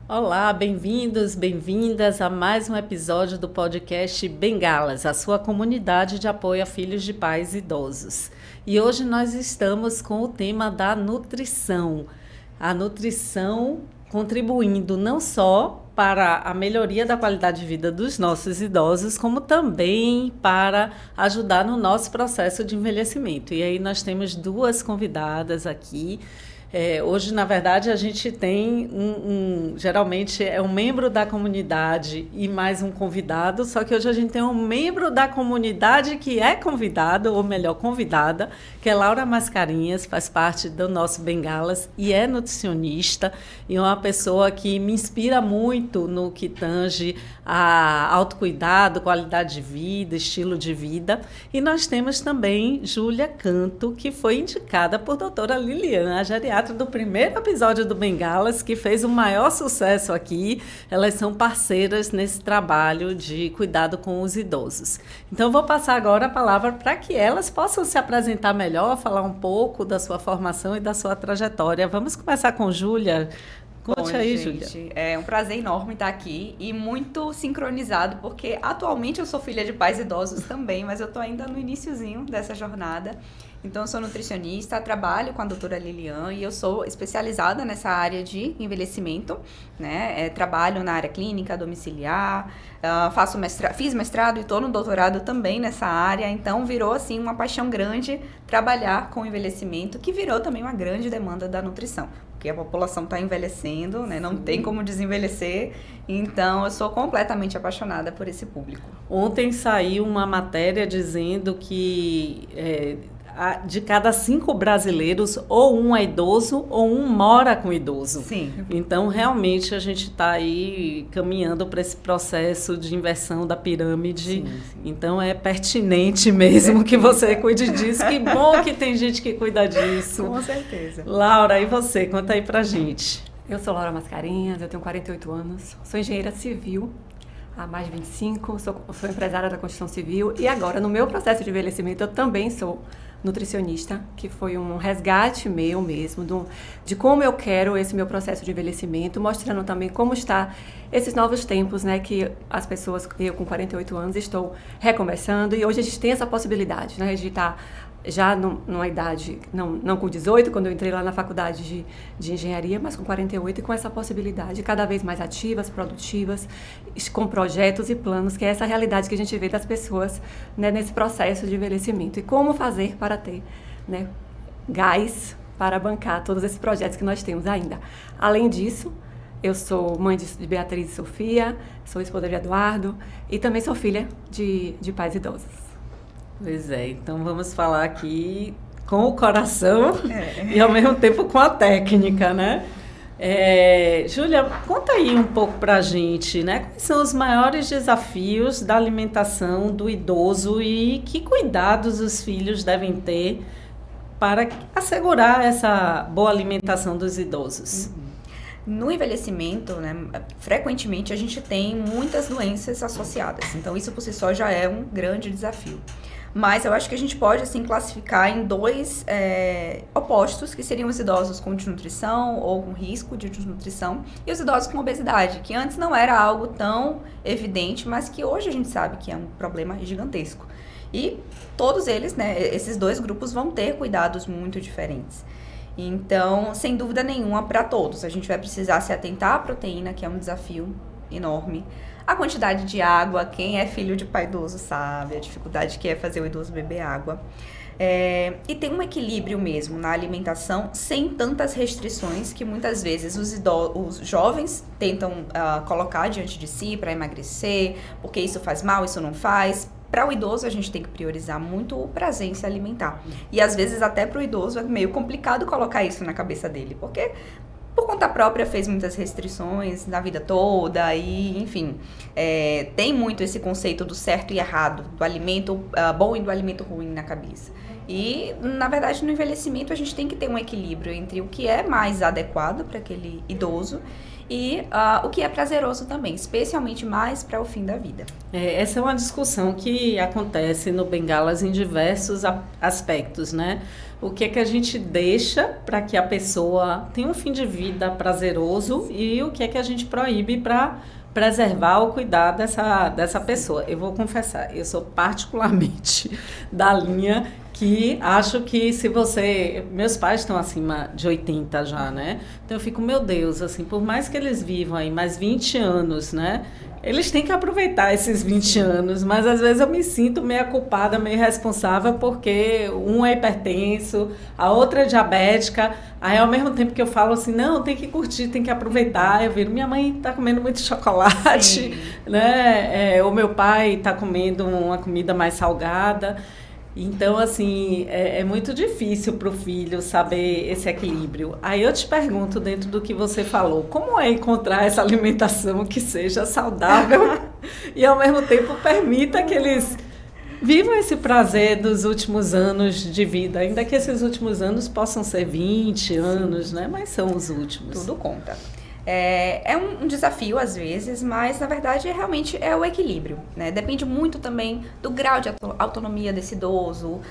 Olá, bem-vindos, bem-vindas a mais um episódio do podcast Bengalas, a sua comunidade de apoio a filhos de pais idosos. E hoje nós estamos com o tema da nutrição. A nutrição contribuindo não só para a melhoria da qualidade de vida dos nossos idosos, como também para ajudar no nosso processo de envelhecimento. E aí nós temos duas convidadas aqui. Hoje, na verdade, a gente tem geralmente é um membro da comunidade e mais um convidado, só que hoje a gente tem um membro da comunidade que é convidado, ou melhor, convidada, que é Laura Mascarinhas, faz parte do nosso Bengalas e é nutricionista e é uma pessoa que me inspira muito no que tange a autocuidado, qualidade de vida, estilo de vida. E nós temos também Júlia Canto, que foi indicada por doutora Liliana, a geriatra do primeiro episódio do Bengalas, que fez o maior sucesso aqui. Elas são parceiras nesse trabalho de cuidado com os idosos. Então, vou passar agora a palavra para que elas possam se apresentar melhor, falar um pouco da sua formação e da sua trajetória. Vamos começar com Júlia. Conte aí, Júlia. É um prazer enorme estar aqui e muito sincronizado, porque atualmente eu sou filha de pais idosos também, mas eu estou ainda no iniciozinho dessa jornada. Então, eu sou nutricionista, trabalho com a doutora Lilian e eu sou especializada nessa área de envelhecimento, né? Trabalho na área clínica, domiciliar, fiz mestrado e estou no doutorado também nessa área, então virou assim uma paixão grande trabalhar com envelhecimento, que virou também uma grande demanda da nutrição, porque a população está envelhecendo, né? Não tem como desenvelhecer, então eu sou completamente apaixonada por esse público. Ontem saiu uma matéria dizendo que de cada 5 brasileiros, ou um é idoso ou um mora com idoso. Sim. Então, realmente, a gente está aí caminhando para esse processo de inversão da pirâmide. Sim. Então, é pertinente mesmo que você cuide disso. Que bom que tem gente que cuida disso. Com certeza. Laura, e você? Conta aí pra gente. Eu sou Laura Mascarinhas, eu tenho 48 anos, sou engenheira civil há mais de 25, sou empresária da construção civil e agora, no meu processo de envelhecimento, eu também sou nutricionista, que foi um resgate meu mesmo, de como eu quero esse meu processo de envelhecimento, mostrando também como está esses novos tempos, né, que as pessoas, eu com 48 anos, estou recomeçando e hoje a gente tem essa possibilidade, né, de estar já numa idade, não com 18, quando eu entrei lá na faculdade de engenharia, mas com 48 e com essa possibilidade cada vez mais ativas, produtivas, com projetos e planos, que é essa realidade que a gente vê das pessoas, né, nesse processo de envelhecimento. E como fazer para ter, né, gás para bancar todos esses projetos que nós temos ainda. Além disso, eu sou mãe de Beatriz e Sofia, sou esposa de Eduardo e também sou filha de pais idosos. Pois é, então vamos falar aqui com o coração e ao mesmo tempo com a técnica, né? Júlia, conta aí um pouco pra gente, né? Quais são os maiores desafios da alimentação do idoso e que cuidados os filhos devem ter para assegurar essa boa alimentação dos idosos? No envelhecimento, né, frequentemente a gente tem muitas doenças associadas, então isso por si só já é um grande desafio. Mas eu acho que a gente pode assim, classificar em dois opostos, que seriam os idosos com desnutrição ou com risco de desnutrição e os idosos com obesidade, que antes não era algo tão evidente, mas que hoje a gente sabe que é um problema gigantesco. E todos eles, né, esses dois grupos vão ter cuidados muito diferentes. Então, sem dúvida nenhuma, para todos, a gente vai precisar se atentar à proteína, que é um desafio enorme. A quantidade de água, quem é filho de pai idoso sabe, a dificuldade que é fazer o idoso beber água. E tem um equilíbrio mesmo na alimentação, sem tantas restrições que muitas vezes os jovens tentam colocar diante de si para emagrecer, porque isso faz mal, isso não faz. Para o idoso, a gente tem que priorizar muito o prazer em se alimentar. E às vezes até para o idoso é meio complicado colocar isso na cabeça dele, porque por conta própria fez muitas restrições na vida toda e, enfim, tem muito esse conceito do certo e errado, do alimento bom e do alimento ruim na cabeça. E, na verdade, no envelhecimento a gente tem que ter um equilíbrio entre o que é mais adequado para aquele idoso e o que é prazeroso também, especialmente mais para o fim da vida. Essa é uma discussão que acontece no Bengalas em diversos aspectos, né? O que é que a gente deixa para que a pessoa tenha um fim de vida prazeroso e o que é que a gente proíbe para preservar ou cuidar dessa pessoa. Eu vou confessar, eu sou particularmente da linha que acho que se você... Meus pais estão acima de 80 já, né? Então eu fico, meu Deus, assim, por mais que eles vivam aí mais 20 anos, né? Eles têm que aproveitar esses 20 anos, mas às vezes eu me sinto meio culpada, meio responsável, porque um é hipertenso, a outra é diabética, aí ao mesmo tempo que eu falo assim, não, tem que curtir, tem que aproveitar, eu viro, minha mãe está comendo muito chocolate, né? O meu pai está comendo uma comida mais salgada. Então, assim, é muito difícil para o filho saber esse equilíbrio. Aí eu te pergunto, dentro do que você falou, como é encontrar essa alimentação que seja saudável e, ao mesmo tempo, permita que eles vivam esse prazer dos últimos anos de vida, ainda que esses últimos anos possam ser 20 anos, né? Mas são os últimos. Tudo conta. É um desafio às vezes, mas na verdade realmente é o equilíbrio, né? Depende muito também do grau de autonomia desse idoso,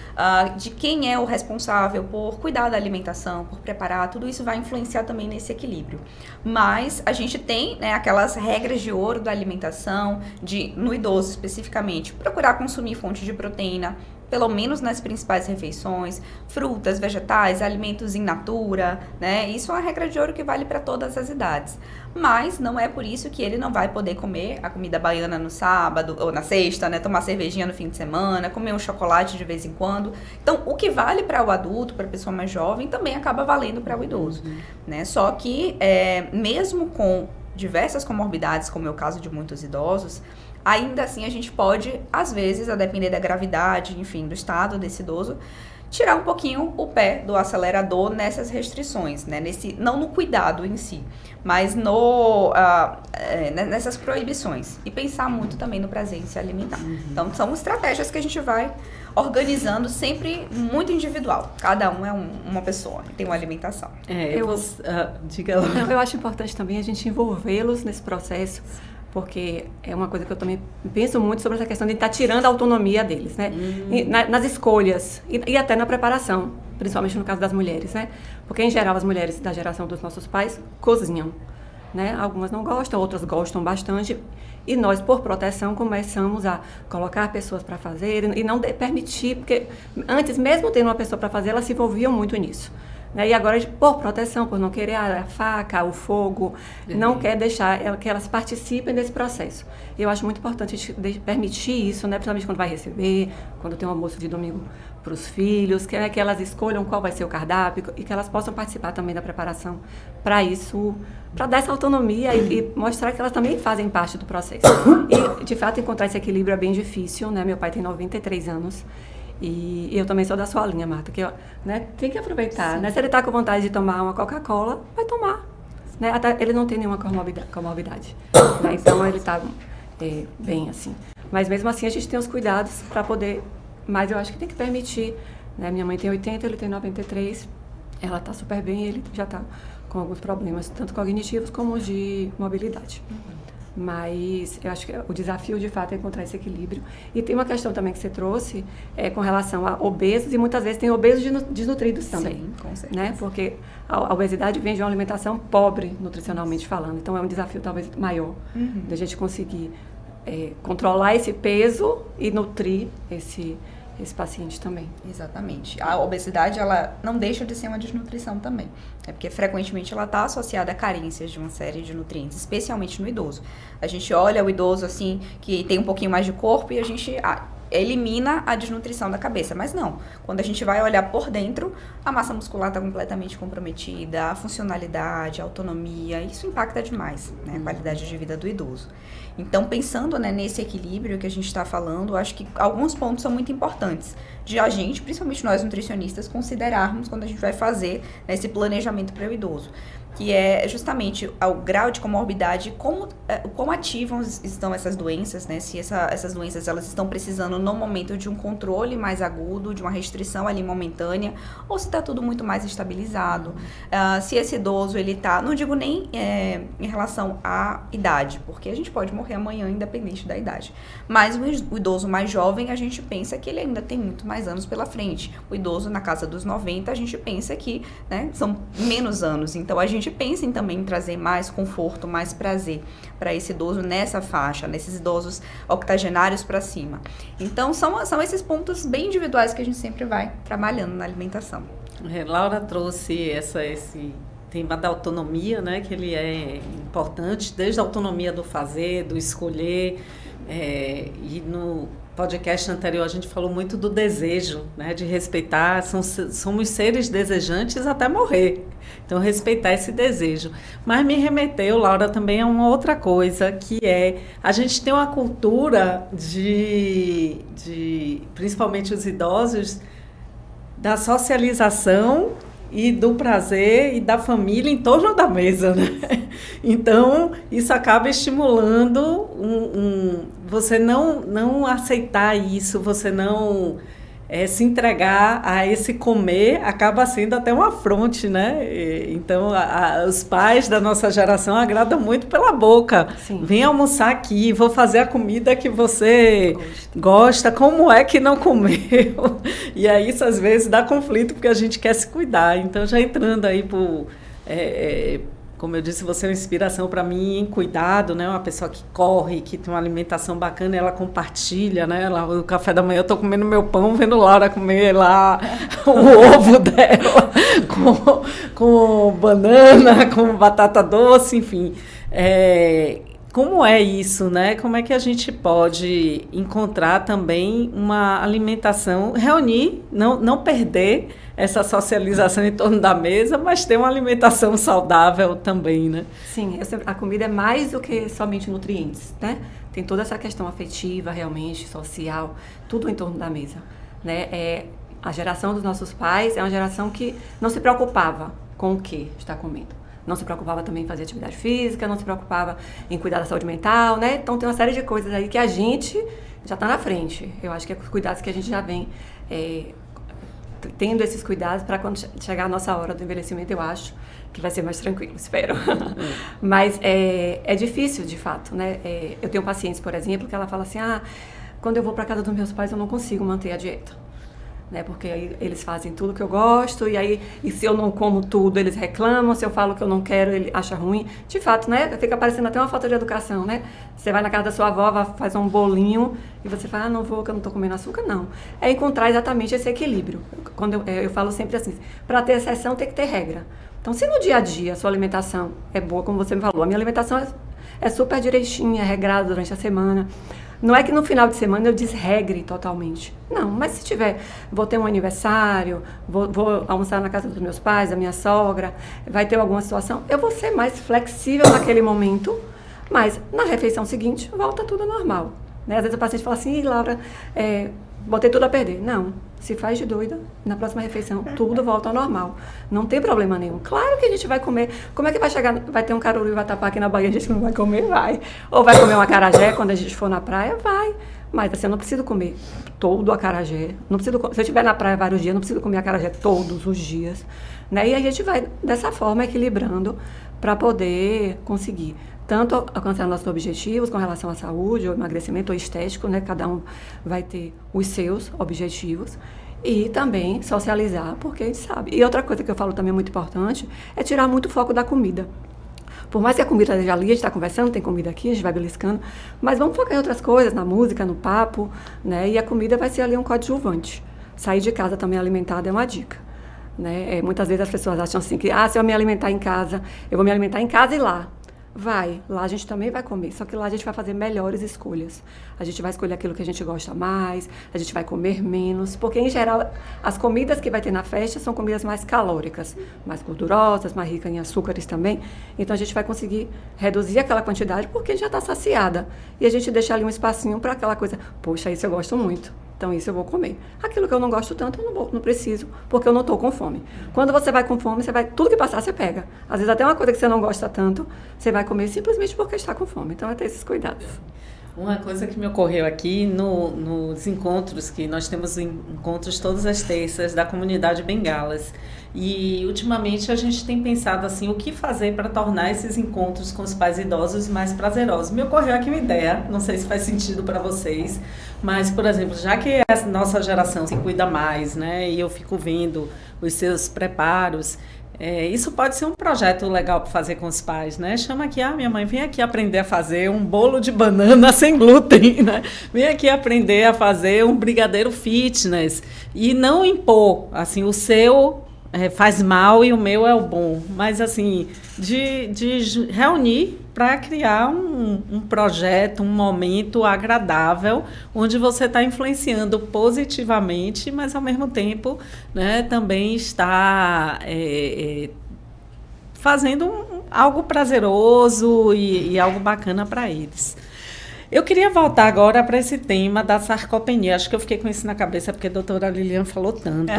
de quem é o responsável por cuidar da alimentação, por preparar, tudo isso vai influenciar também nesse equilíbrio. Mas a gente tem, né, aquelas regras de ouro da alimentação, no idoso especificamente, procurar consumir fontes de proteína, pelo menos nas principais refeições, frutas, vegetais, alimentos in natura, né? Isso é uma regra de ouro que vale para todas as idades. Mas não é por isso que ele não vai poder comer a comida baiana no sábado ou na sexta, né? Tomar cervejinha no fim de semana, comer um chocolate de vez em quando. Então, o que vale para o adulto, para a pessoa mais jovem, também acaba valendo para o idoso, né? Só que, mesmo com diversas comorbidades, como é o caso de muitos idosos, ainda assim a gente pode, às vezes, a depender da gravidade, enfim, do estado desse idoso, tirar um pouquinho o pé do acelerador nessas restrições, né? Não no cuidado em si, mas nessas proibições. E pensar muito também no prazer em se alimentar. Então, são estratégias que a gente vai organizando sempre muito individual. Cada um é uma pessoa, tem uma alimentação. Diga lá. Eu acho importante também a gente envolvê-los nesse processo, porque é uma coisa que eu também penso muito sobre essa questão de estar tirando a autonomia deles, né? Nas escolhas e até na preparação, principalmente no caso das mulheres, né? Porque, em geral, as mulheres da geração dos nossos pais cozinham, né? Algumas não gostam, outras gostam bastante. E nós, por proteção, começamos a colocar pessoas para fazer e não permitir, porque antes, mesmo tendo uma pessoa para fazer, elas se envolviam muito nisso. E agora, por proteção, por não querer a faca, o fogo, não quer deixar que elas participem desse processo. E eu acho muito importante a gente permitir isso, né? Principalmente quando vai receber, quando tem um almoço de domingo para os filhos, que elas escolham qual vai ser o cardápio e que elas possam participar também da preparação para isso, para dar essa autonomia e mostrar que elas também fazem parte do processo. E, de fato, encontrar esse equilíbrio é bem difícil, né? Meu pai tem 93 anos. E eu também sou da sua linha, Marta, que né, tem que aproveitar, né? Se ele está com vontade de tomar uma Coca-Cola, vai tomar, né? Até ele não tem nenhuma comorbidade, né? Então ele está bem assim. Mas mesmo assim a gente tem os cuidados para poder, mas eu acho que tem que permitir, né? Minha mãe tem 80, ele tem 93, ela está super bem, ele já está com alguns problemas, tanto cognitivos como de mobilidade. Mas eu acho que o desafio, de fato, é encontrar esse equilíbrio. E tem uma questão também que você trouxe com relação a obesos, e muitas vezes tem obesos desnutridos também. Sim, com certeza. Né? Porque a obesidade vem de uma alimentação pobre, nutricionalmente falando. Então, é um desafio talvez maior da gente conseguir controlar esse peso e nutrir esse paciente também. Exatamente. A obesidade, ela não deixa de ser uma desnutrição também. Porque frequentemente ela está associada a carências de uma série de nutrientes, especialmente no idoso. A gente olha o idoso assim, que tem um pouquinho mais de corpo e a gente elimina a desnutrição da cabeça. Mas não. Quando a gente vai olhar por dentro, a massa muscular está completamente comprometida, a funcionalidade, a autonomia, isso impacta demais, né, a qualidade de vida do idoso. Então, pensando, né, nesse equilíbrio que a gente está falando, acho que alguns pontos são muito importantes de a gente, principalmente nós nutricionistas, considerarmos quando a gente vai fazer, né, esse planejamento para o idoso. que é justamente o grau de comorbidade, como ativas estão essas doenças, né? Se essas doenças elas estão precisando no momento de um controle mais agudo, de uma restrição ali momentânea, ou se está tudo muito mais estabilizado. Se esse idoso, ele tá, não digo nem em relação à idade, porque a gente pode morrer amanhã independente da idade, mas o idoso mais jovem, a gente pensa que ele ainda tem muito mais anos pela frente. O idoso na casa dos 90, a gente pensa que, né, são menos anos, então a gente pensa em também trazer mais conforto, mais prazer para esse idoso nessa faixa, nesses idosos octogenários para cima. Então, são esses pontos bem individuais que a gente sempre vai trabalhando na alimentação. Laura trouxe esse tema da autonomia, né, que ele é importante, desde a autonomia do fazer, do escolher, e no podcast anterior a gente falou muito do desejo, né, de respeitar, somos seres desejantes até morrer, então respeitar esse desejo. Mas me remeteu, Laura, também a uma outra coisa, que a gente tem uma cultura de principalmente os idosos, da socialização e do prazer e da família em torno da mesa, né? Então, isso acaba estimulando você não aceitar isso, você não se entregar a esse comer, acaba sendo até um afronte, né? Então, os pais da nossa geração agradam muito pela boca. Sim. Vem almoçar aqui, vou fazer a comida que você gosta, como é que não comeu? E aí, isso às vezes dá conflito, porque a gente quer se cuidar. Então, já entrando aí como eu disse, você é uma inspiração para mim em cuidado, né? Uma pessoa que corre, que tem uma alimentação bacana, ela compartilha, né? O café da manhã eu estou comendo meu pão, vendo Laura comer lá o ovo dela com banana, com batata doce, enfim. Como é isso, né? Como é que a gente pode encontrar também uma alimentação, reunir, não perder essa socialização em torno da mesa, mas ter uma alimentação saudável também, né? Sim, a comida é mais do que somente nutrientes, né? Tem toda essa questão afetiva, realmente, social, tudo em torno da mesa, né? A geração dos nossos pais é uma geração que não se preocupava com o que está comendo. Não se preocupava também em fazer atividade física, não se preocupava em cuidar da saúde mental, né? Então tem uma série de coisas aí que a gente já está na frente. Eu acho que é os cuidados que a gente já vem tendo esses cuidados para quando chegar a nossa hora do envelhecimento, eu acho que vai ser mais tranquilo, espero. Mas é difícil, de fato, né? Eu tenho pacientes, por exemplo, que ela fala assim, quando eu vou para casa dos meus pais eu não consigo manter a dieta. Né, porque aí eles fazem tudo que eu gosto, e se eu não como tudo, eles reclamam, se eu falo que eu não quero, ele acha ruim. De fato, né, fica parecendo até uma falta de educação, né? Você vai na casa da sua avó, faz um bolinho, e você fala, não vou, que eu não estou comendo açúcar, não. É encontrar exatamente esse equilíbrio. Quando eu falo sempre assim, para ter exceção tem que ter regra. Então, se no dia a dia a sua alimentação é boa, como você me falou, a minha alimentação é super direitinha, é regrada durante a semana. Não é que no final de semana eu desregre totalmente. Não, mas se tiver, vou ter um aniversário, vou almoçar na casa dos meus pais, da minha sogra, vai ter alguma situação, eu vou ser mais flexível naquele momento, mas na refeição seguinte volta tudo normal. Né? Às vezes o paciente fala assim, Laura, botei tudo a perder. Não, se faz de doida, na próxima refeição tudo volta ao normal. Não tem problema nenhum. Claro que a gente vai comer. Como é que vai chegar, vai ter um caruru e vai tapar aqui na Bahia, a gente não vai comer? Vai. Ou vai comer um acarajé quando a gente for na praia? Vai. Mas assim, eu não preciso comer todo o acarajé. Não preciso, se eu estiver na praia vários dias, eu não preciso comer acarajé todos os dias. Né? E a gente vai, dessa forma, equilibrando para poder conseguir tanto alcançar nossos objetivos com relação à saúde, ou emagrecimento, ou estético, né? Cada um vai ter os seus objetivos. E também socializar, porque a gente sabe. E outra coisa que eu falo também muito importante é tirar muito o foco da comida. Por mais que a comida esteja ali, a gente está conversando, tem comida aqui, a gente vai beliscando, mas vamos focar em outras coisas, na música, no papo, né? E a comida vai ser ali um coadjuvante. Sair de casa também alimentada é uma dica. Né? Muitas vezes as pessoas acham assim que, se eu me alimentar em casa, eu vou me alimentar em casa e lá. Vai, lá a gente também vai comer, só que lá a gente vai fazer melhores escolhas. A gente vai escolher aquilo que a gente gosta mais, a gente vai comer menos, porque em geral as comidas que vai ter na festa são comidas mais calóricas, mais gordurosas, mais ricas em açúcares também. Então a gente vai conseguir reduzir aquela quantidade porque já está saciada. E a gente deixa ali um espacinho para aquela coisa, poxa, isso eu gosto muito. Então, isso eu vou comer. Aquilo que eu não gosto tanto, eu não preciso, porque eu não estou com fome. Quando você vai com fome, tudo que passar, você pega. Às vezes, até uma coisa que você não gosta tanto, você vai comer simplesmente porque está com fome. Então, é ter esses cuidados. Uma coisa que me ocorreu aqui nos encontros, que nós temos encontros todas as terças da comunidade Bengalas. E, ultimamente, a gente tem pensado assim, o que fazer para tornar esses encontros com os pais idosos mais prazerosos. Me ocorreu aqui uma ideia, não sei se faz sentido para vocês, mas, por exemplo, já que a nossa geração se cuida mais, né, e eu fico vendo os seus preparos, isso pode ser um projeto legal para fazer com os pais, né? Chama aqui, minha mãe, vem aqui aprender a fazer um bolo de banana sem glúten, né? Vem aqui aprender a fazer um brigadeiro fitness e não impor, assim, o seu faz mal e o meu é o bom, mas assim, de reunir para criar um projeto, um momento agradável, onde você está influenciando positivamente, mas ao mesmo tempo, né, também está fazendo algo prazeroso e algo bacana para eles. Eu queria voltar agora para esse tema da sarcopenia. Acho que eu fiquei com isso na cabeça porque a doutora Lilian falou tanto.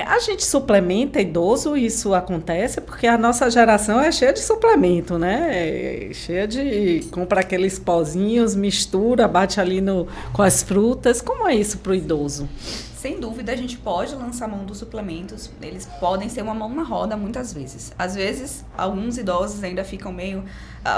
A gente suplementa idoso, isso acontece, porque a nossa geração é cheia de suplemento, né? Cheia de... compra aqueles pozinhos, mistura, bate ali com as frutas. Como é isso para o idoso? Sem dúvida, a gente pode lançar mão dos suplementos, eles podem ser uma mão na roda muitas vezes. Às vezes, alguns idosos ainda ficam meio...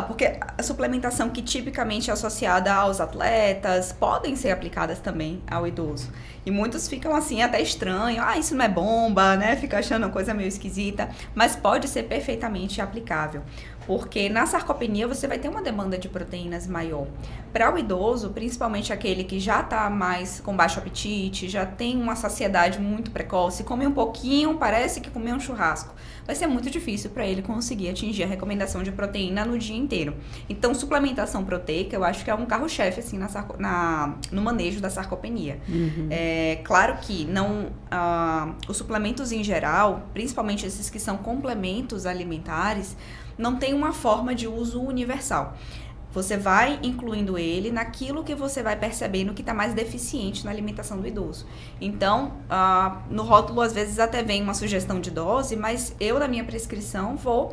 porque a suplementação que tipicamente é associada aos atletas, podem ser aplicadas também ao idoso. E muitos ficam assim, até estranho, isso não é bomba, né? Fica achando uma coisa meio esquisita, mas pode ser perfeitamente aplicável. Porque na sarcopenia você vai ter uma demanda de proteínas maior. Para o idoso, principalmente aquele que já está mais com baixo apetite, já tem uma saciedade muito precoce, come um pouquinho, parece que comeu um churrasco. Vai ser muito difícil para ele conseguir atingir a recomendação de proteína no dia inteiro. Então, suplementação proteica, eu acho que é um carro-chefe assim, no manejo da sarcopenia. Uhum. Claro que os suplementos em geral, principalmente esses que são complementos alimentares, não tem uma forma de uso universal. Você vai incluindo ele naquilo que você vai percebendo que está mais deficiente na alimentação do idoso. Então, no rótulo, às vezes, até vem uma sugestão de dose, mas eu, na minha prescrição, vou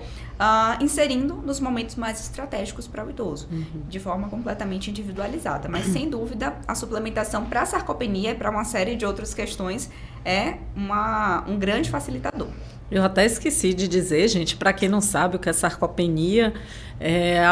inserindo nos momentos mais estratégicos para o idoso, de forma completamente individualizada. Mas, sem dúvida, a suplementação para a sarcopenia e para uma série de outras questões é um grande facilitador. Eu até esqueci de dizer, gente, para quem não sabe o que é sarcopenia,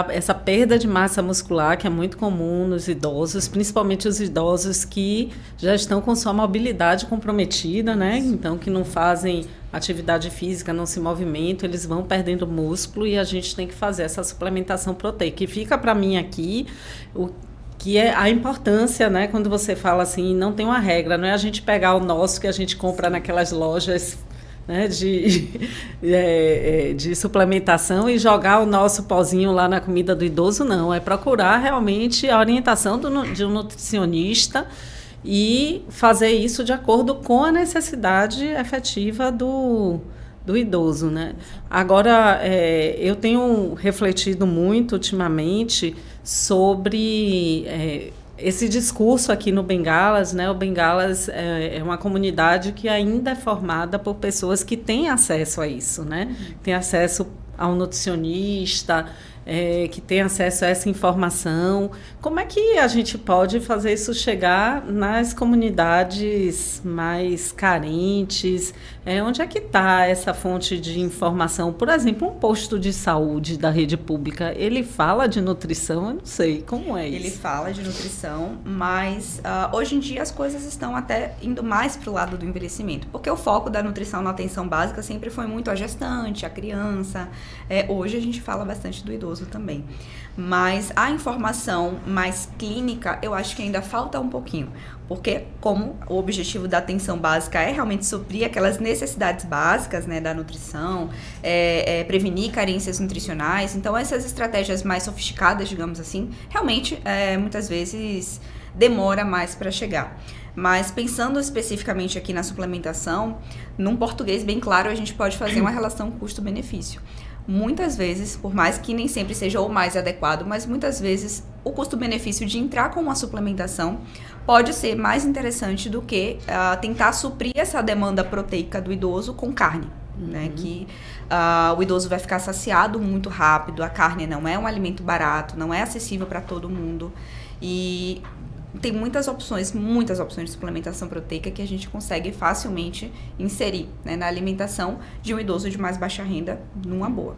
essa perda de massa muscular que é muito comum nos idosos, principalmente os idosos que já estão com sua mobilidade comprometida, né? Então, que não fazem atividade física, não se movimentam, eles vão perdendo músculo e a gente tem que fazer essa suplementação proteica. E fica para mim aqui que é a importância, né? Quando você fala assim, não tem uma regra, não é a gente pegar o nosso que a gente compra naquelas lojas, né, de suplementação e jogar o nosso pozinho lá na comida do idoso, não. É procurar realmente a orientação de um nutricionista e fazer isso de acordo com a necessidade efetiva do idoso, né? Agora, eu tenho refletido muito ultimamente sobre... esse discurso aqui no Bengalas, né? O Bengalas é uma comunidade que ainda é formada por pessoas que têm acesso a isso, né? Tem acesso ao nutricionista, que tem acesso a essa informação. Como é que a gente pode fazer isso chegar nas comunidades mais carentes? Onde é que está essa fonte de informação? Por exemplo, um posto de saúde da rede pública, ele fala de nutrição? Eu não sei, como é isso? Ele fala de nutrição, mas hoje em dia as coisas estão até indo mais para o lado do envelhecimento, porque o foco da nutrição na atenção básica sempre foi muito a gestante, a criança. Hoje a gente fala bastante do idoso também. Mas a informação mais clínica, eu acho que ainda falta um pouquinho. Porque como o objetivo da atenção básica é realmente suprir aquelas necessidades básicas, né, da nutrição, prevenir carências nutricionais, então essas estratégias mais sofisticadas, digamos assim, realmente muitas vezes demora mais para chegar. Mas pensando especificamente aqui na suplementação, num português bem claro, a gente pode fazer uma relação custo-benefício. Muitas vezes, por mais que nem sempre seja o mais adequado, mas muitas vezes o custo-benefício de entrar com uma suplementação pode ser mais interessante do que tentar suprir essa demanda proteica do idoso com carne. Né, que o idoso vai ficar saciado muito rápido, a carne não é um alimento barato, não é acessível para todo mundo e tem muitas opções de suplementação proteica que a gente consegue facilmente inserir, né, na alimentação de um idoso de mais baixa renda numa boa.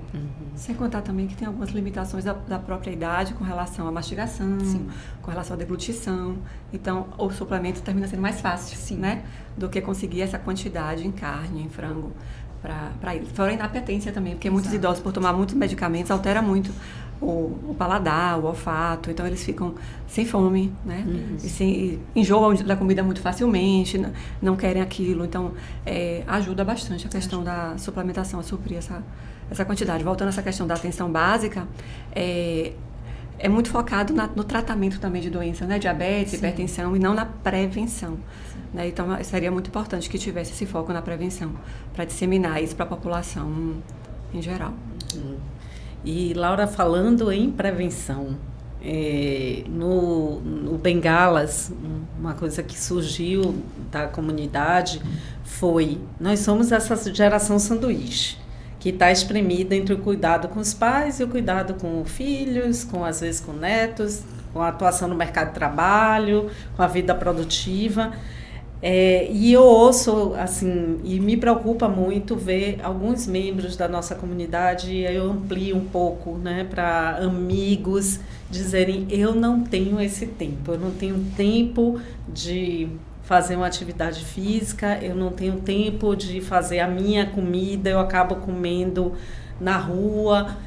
Sem contar também que tem algumas limitações da própria idade com relação à mastigação, sim, com relação à deglutição. Então, o suplemento termina sendo mais fácil, sim, né, do que conseguir essa quantidade em carne, em frango, para eles. Fora a inapetência também, porque muitos idosos, por tomar muitos medicamentos, altera muito o paladar, o olfato, então eles ficam sem fome, né? E enjoam da comida muito facilmente, não querem aquilo, então ajuda bastante a questão da suplementação, a suprir essa quantidade. Voltando a essa questão da atenção básica, é muito focado no tratamento também de doenças, né? Diabetes, hipertensão, e não na prevenção. Né? Então, seria muito importante que tivesse esse foco na prevenção, para disseminar isso para a população em geral. E, Laura, falando em prevenção, no Bengalas, uma coisa que surgiu da comunidade foi: nós somos essa geração sanduíche, que está espremida entre o cuidado com os pais e o cuidado com filhos, às vezes com netos, com a atuação no mercado de trabalho, com a vida produtiva. E eu ouço, assim, e me preocupa muito ver alguns membros da nossa comunidade, e eu amplio um pouco, né, para amigos dizerem: eu não tenho esse tempo, eu não tenho tempo de fazer uma atividade física, eu não tenho tempo de fazer a minha comida, eu acabo comendo na rua.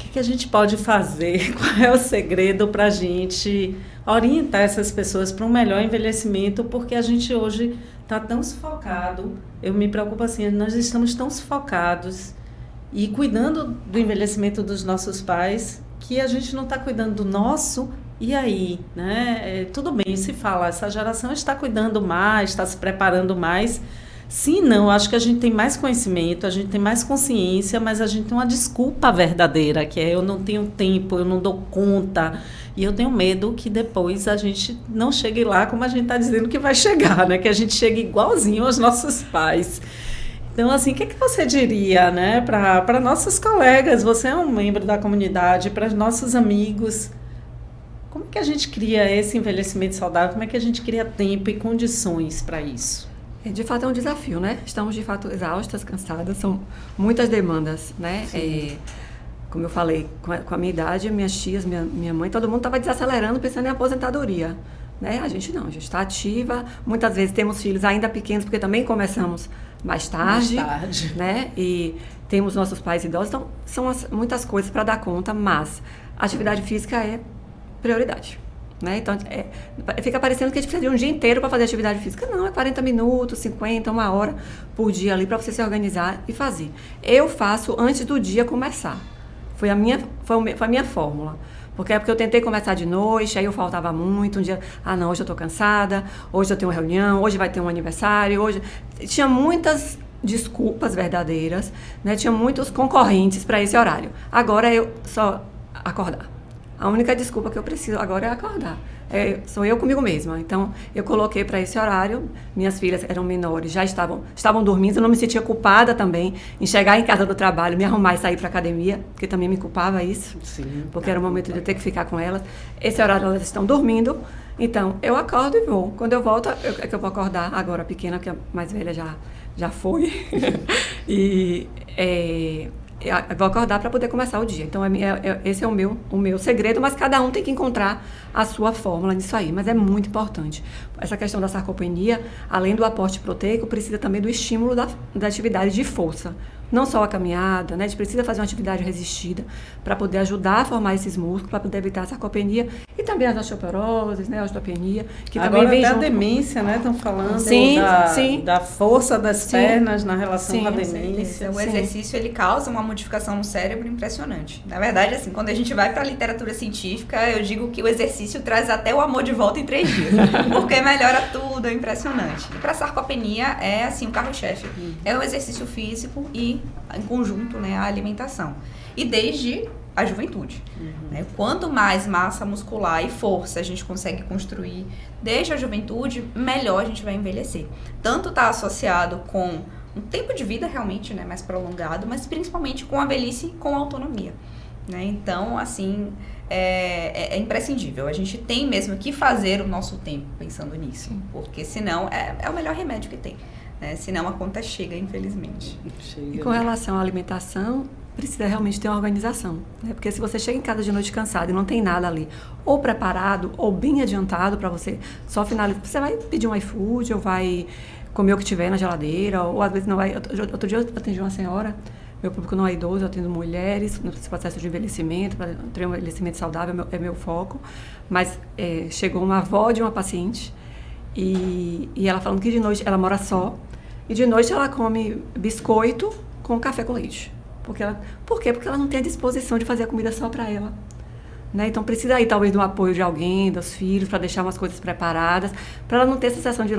O que a gente pode fazer? Qual é o segredo para a gente orientar essas pessoas para um melhor envelhecimento? Porque a gente hoje está tão sufocado, eu me preocupo assim, nós estamos tão sufocados e cuidando do envelhecimento dos nossos pais, que a gente não está cuidando do nosso. E aí, né? Tudo bem, se fala, essa geração está cuidando mais, está se preparando mais. Sim, não, acho que a gente tem mais conhecimento, a gente tem mais consciência, mas a gente tem uma desculpa verdadeira, que é: eu não tenho tempo, eu não dou conta, e eu tenho medo que depois a gente não chegue lá como a gente está dizendo que vai chegar, né? Que a gente chegue igualzinho aos nossos pais. Então, assim, o que você diria, né, para nossos colegas? Você é um membro da comunidade, para nossos amigos. Como que a gente cria esse envelhecimento saudável? Como é que a gente cria tempo e condições para isso? De fato, é um desafio, né? Estamos, de fato, exaustas, cansadas, são muitas demandas, né? Como eu falei, com a minha idade, minhas tias, minha mãe, todo mundo estava desacelerando, pensando em aposentadoria, né? A gente não, a gente está ativa, muitas vezes temos filhos ainda pequenos, porque também começamos mais tarde, né? E temos nossos pais idosos, então são muitas coisas para dar conta, mas a atividade física é prioridade. Né? Então, fica parecendo que a gente precisa de um dia inteiro para fazer atividade física. Não, é 40 minutos, 50, 1 hora por dia ali para você se organizar e fazer. Eu faço antes do dia começar. Foi a minha fórmula. Porque eu tentei começar de noite, aí eu faltava muito. Um dia, não, hoje eu estou cansada, hoje eu tenho uma reunião, hoje vai ter um aniversário, hoje... Tinha muitas desculpas verdadeiras, né? Tinha muitos concorrentes para esse horário. Agora eu só acordar. A única desculpa que eu preciso agora é acordar. Sou eu comigo mesma. Então, eu coloquei para esse horário. Minhas filhas eram menores, já estavam dormindo. Eu não me sentia culpada também em chegar em casa do trabalho, me arrumar e sair para academia, porque também me culpava isso. Sim, porque era o momento de eu ter que ficar com elas. Esse horário elas estão dormindo. Então, eu acordo e vou. Quando eu volto, é que eu vou acordar. Agora a pequena, que a mais velha já foi. Eu vou acordar para poder começar o dia. Então, esse é o meu segredo, mas cada um tem que encontrar a sua fórmula nisso aí. Mas é muito importante. Essa questão da sarcopenia, além do aporte proteico, precisa também do estímulo da atividade de força. Não só a caminhada, né? A gente precisa fazer uma atividade resistida para poder ajudar a formar esses músculos, para poder evitar a sarcopenia e também as osteoporoses, né? A osteopenia, que agora também vem até junto a demência, né? Estão falando sim. da força das pernas na relação com a demência. O exercício, ele causa uma modificação no cérebro impressionante. Na verdade, assim, quando a gente vai para a literatura científica, eu digo que o exercício exercício traz até o amor de volta em 3 dias, porque melhora tudo, é impressionante. E para sarcopenia é assim o carro-chefe, é o exercício físico e em conjunto, né, a alimentação. E desde a juventude, né? Quanto mais massa muscular e força a gente consegue construir desde a juventude, melhor a gente vai envelhecer. Tanto está associado com um tempo de vida realmente, né, mais prolongado, mas principalmente com a velhice com autonomia, né? Então, assim, é imprescindível. A gente tem mesmo que fazer o nosso tempo pensando nisso, porque senão é o melhor remédio que tem, né? Senão a conta chega, infelizmente. E com relação à alimentação, precisa realmente ter uma organização, né? Porque se você chega em casa de noite cansado e não tem nada ali, ou preparado, ou bem adiantado para você só finalizar, você vai pedir um iFood, ou vai comer o que tiver na geladeira, ou às vezes não vai. Outro dia eu atendi uma senhora, meu público não é idoso, eu atendo mulheres nesse processo de envelhecimento, para ter um envelhecimento saudável é meu foco, mas chegou uma avó de uma paciente e ela falando que de noite ela mora só, e de noite ela come biscoito com café com leite. Por quê? Porque ela não tem a disposição de fazer a comida só para ela, né? Então precisa aí talvez do apoio de alguém, dos filhos, para deixar umas coisas preparadas, para ela não ter essa sensação de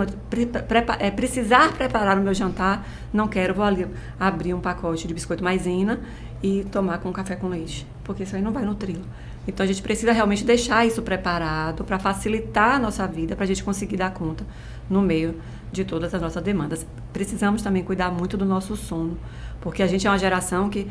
precisar preparar o meu jantar, não quero, vou ali abrir um pacote de biscoito maisena e tomar com café com leite, porque isso aí não vai nutri-lo. Então a gente precisa realmente deixar isso preparado para facilitar a nossa vida, para a gente conseguir dar conta no meio de todas as nossas demandas. Precisamos também cuidar muito do nosso sono, porque a gente é uma geração que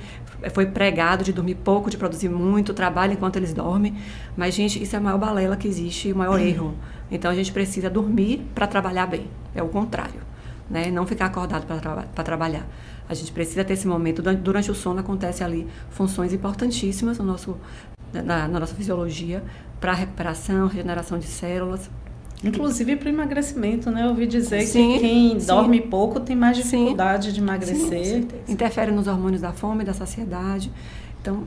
foi pregado de dormir pouco, de produzir muito, trabalha enquanto eles dormem, mas, gente, isso é a maior balela que existe e o maior erro. Então, a gente precisa dormir para trabalhar bem, é o contrário, né? Não ficar acordado para trabalhar. A gente precisa ter esse momento, durante o sono acontece ali funções importantíssimas na nossa fisiologia, para recuperação, regeneração de células. Inclusive para o emagrecimento, né? Eu ouvi dizer Sim, que quem sim. dorme pouco tem mais dificuldade de emagrecer. Sim, interfere nos hormônios da fome, da saciedade. Então,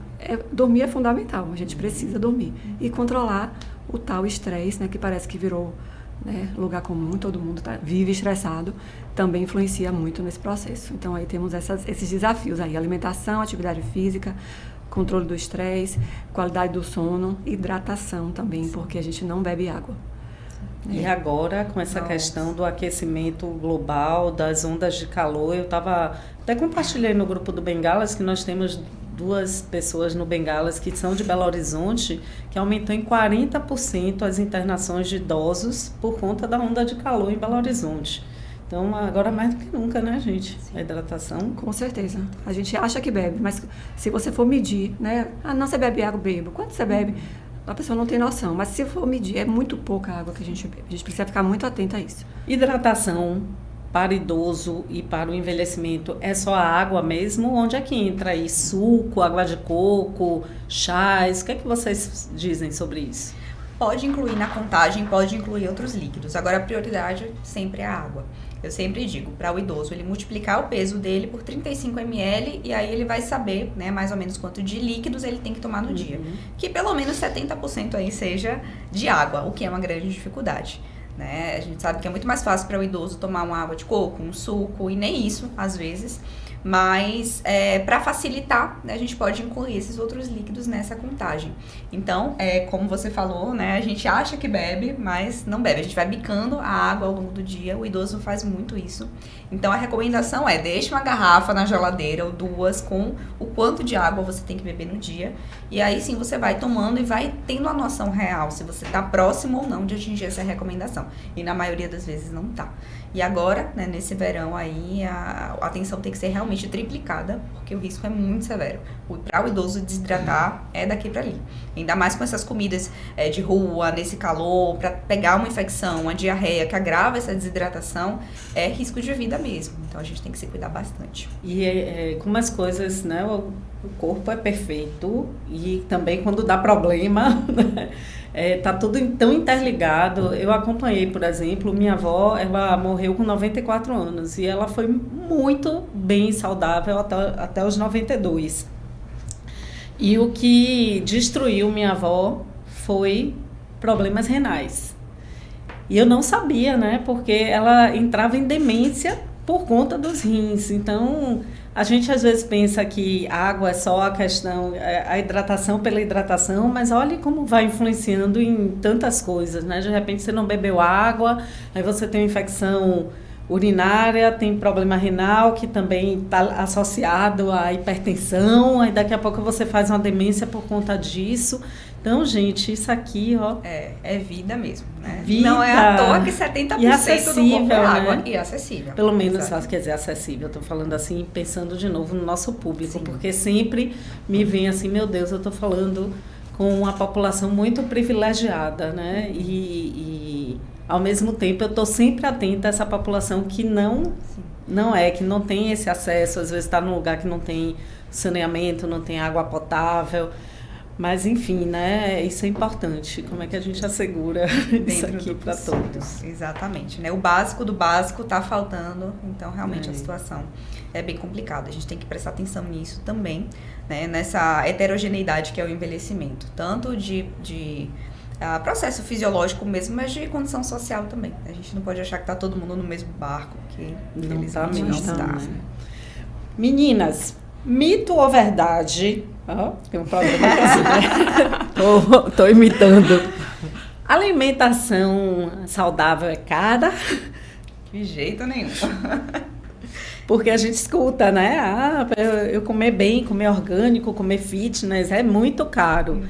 dormir é fundamental, a gente precisa dormir. E controlar o tal estresse, né, que parece que virou, né, lugar comum, todo mundo vive estressado, também influencia muito nesse processo. Então, aí temos esses desafios aí, alimentação, atividade física, controle do estresse, qualidade do sono, hidratação também, porque a gente não bebe água. E agora, com essa questão do aquecimento global, das ondas de calor, eu até compartilhei no grupo do Bengalas que nós temos 2 pessoas no Bengalas que são de Belo Horizonte, que aumentou em 40% as internações de idosos por conta da onda de calor em Belo Horizonte. Então, agora mais do que nunca, né, gente? A hidratação. Com certeza. A gente acha que bebe, mas se você for medir, né? Ah, não, você bebe água, bebo. Quanto você bebe? A pessoa não tem noção, mas se for medir, é muito pouca água que a gente bebe. A gente precisa ficar muito atenta a isso. Hidratação para idoso e para o envelhecimento é só a água mesmo? Onde é que entra aí? Suco, água de coco, chás? O que é que vocês dizem sobre isso? Pode incluir na contagem, pode incluir outros líquidos. Agora, a prioridade sempre é a água. Eu sempre digo, para o idoso, ele multiplicar o peso dele por 35 ml e aí ele vai saber, né, mais ou menos quanto de líquidos ele tem que tomar no dia. Que pelo menos 70% aí seja de água, o que é uma grande dificuldade, né? A gente sabe que é muito mais fácil para o idoso tomar uma água de coco, um suco, e nem isso, às vezes. Mas, para facilitar, né, a gente pode incluir esses outros líquidos nessa contagem. Então, como você falou, né, a gente acha que bebe, mas não bebe. A gente vai bicando a água ao longo do dia. O idoso faz muito isso. Então, a recomendação deixe uma garrafa na geladeira ou 2 com o quanto de água você tem que beber no dia. E aí, sim, você vai tomando e vai tendo a noção real se você está próximo ou não de atingir essa recomendação. E na maioria das vezes não está. E agora, né, nesse verão aí, a atenção tem que ser realmente triplicada, porque o risco é muito severo. Para o idoso desidratar é daqui para ali. Ainda mais com essas comidas de rua, nesse calor, para pegar uma infecção, uma diarreia que agrava essa desidratação, é risco de vida mesmo. Então a gente tem que se cuidar bastante. E como as coisas, né, o corpo é perfeito e também quando dá problema, né? Tá tudo tão interligado. Eu acompanhei, por exemplo, minha avó, ela morreu com 94 anos e ela foi muito bem saudável até os 92. E o que destruiu minha avó foi problemas renais. E eu não sabia, né? Porque ela entrava em demência por conta dos rins. Então, a gente às vezes pensa que a água é só a questão, a hidratação pela hidratação, mas olha como vai influenciando em tantas coisas, né? De repente você não bebeu água, aí você tem uma infecção urinária, tem problema renal que também está associado à hipertensão, aí daqui a pouco você faz uma demência por conta disso. Então, gente, isso aqui, ó... É vida mesmo, né? Vida. Não é à toa que 70% do corpo é água, né? E acessível. Pelo menos, quer dizer, acessível. Eu estou falando assim, pensando de novo no nosso público, porque sempre me vem assim, meu Deus, eu estou falando com uma população muito privilegiada, né? E ao mesmo tempo, eu estou sempre atenta a essa população que que não tem esse acesso, às vezes está num lugar que não tem saneamento, não tem água potável. Mas, enfim, né? Isso é importante. Como é que a gente assegura isso aqui para todos? Exatamente, né? O básico do básico está faltando, então realmente a situação é bem complicada. A gente tem que prestar atenção nisso também, né? Nessa heterogeneidade que é o envelhecimento, tanto de processo fisiológico mesmo, mas de condição social também. A gente não pode achar que está todo mundo no mesmo barco, que infelizmente não está. Meninas, mito ou verdade? Tem um problema assim, né? Tô imitando. Alimentação saudável é cara? De jeito nenhum. Porque a gente escuta, né? Eu comer bem, comer orgânico, comer fitness é muito caro.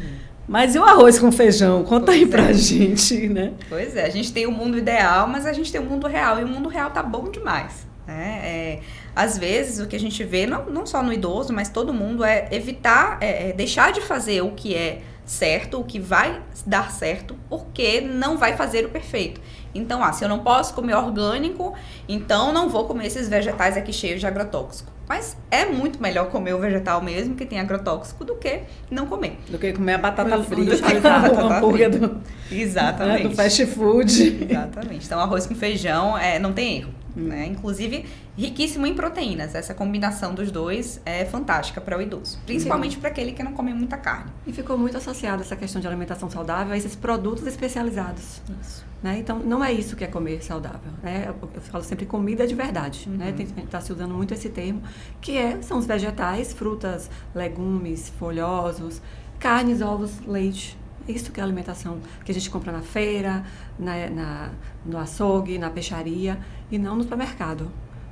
Mas e o arroz com feijão? Conta aí pra gente, né? Pois é, a gente tem o mundo ideal, mas a gente tem o mundo real. E o mundo real tá bom demais, né? Às vezes, o que a gente vê, não só no idoso, mas todo mundo, é evitar, deixar de fazer o que é certo, o que vai dar certo, porque não vai fazer o perfeito. Então, se eu não posso comer orgânico, então não vou comer esses vegetais aqui cheios de agrotóxico. Mas é muito melhor comer o vegetal mesmo, que tem agrotóxico, do que não comer. Do que comer a batata frita, o hambúrguer Exatamente. Do fast food. Exatamente. Então, arroz com feijão não tem erro. Né? Inclusive, riquíssimo em proteínas. Essa combinação dos dois é fantástica para o idoso. Principalmente para aquele que não come muita carne. E ficou muito associada essa questão de alimentação saudável a esses produtos especializados. Isso. Né? Então, não é isso que é comer saudável. Né? Eu falo sempre comida de verdade. Né? Está se usando muito esse termo, que são os vegetais, frutas, legumes, folhosos, carnes, ovos, leite. Isso que é a alimentação que a gente compra na feira, no açougue, na peixaria e não no supermercado.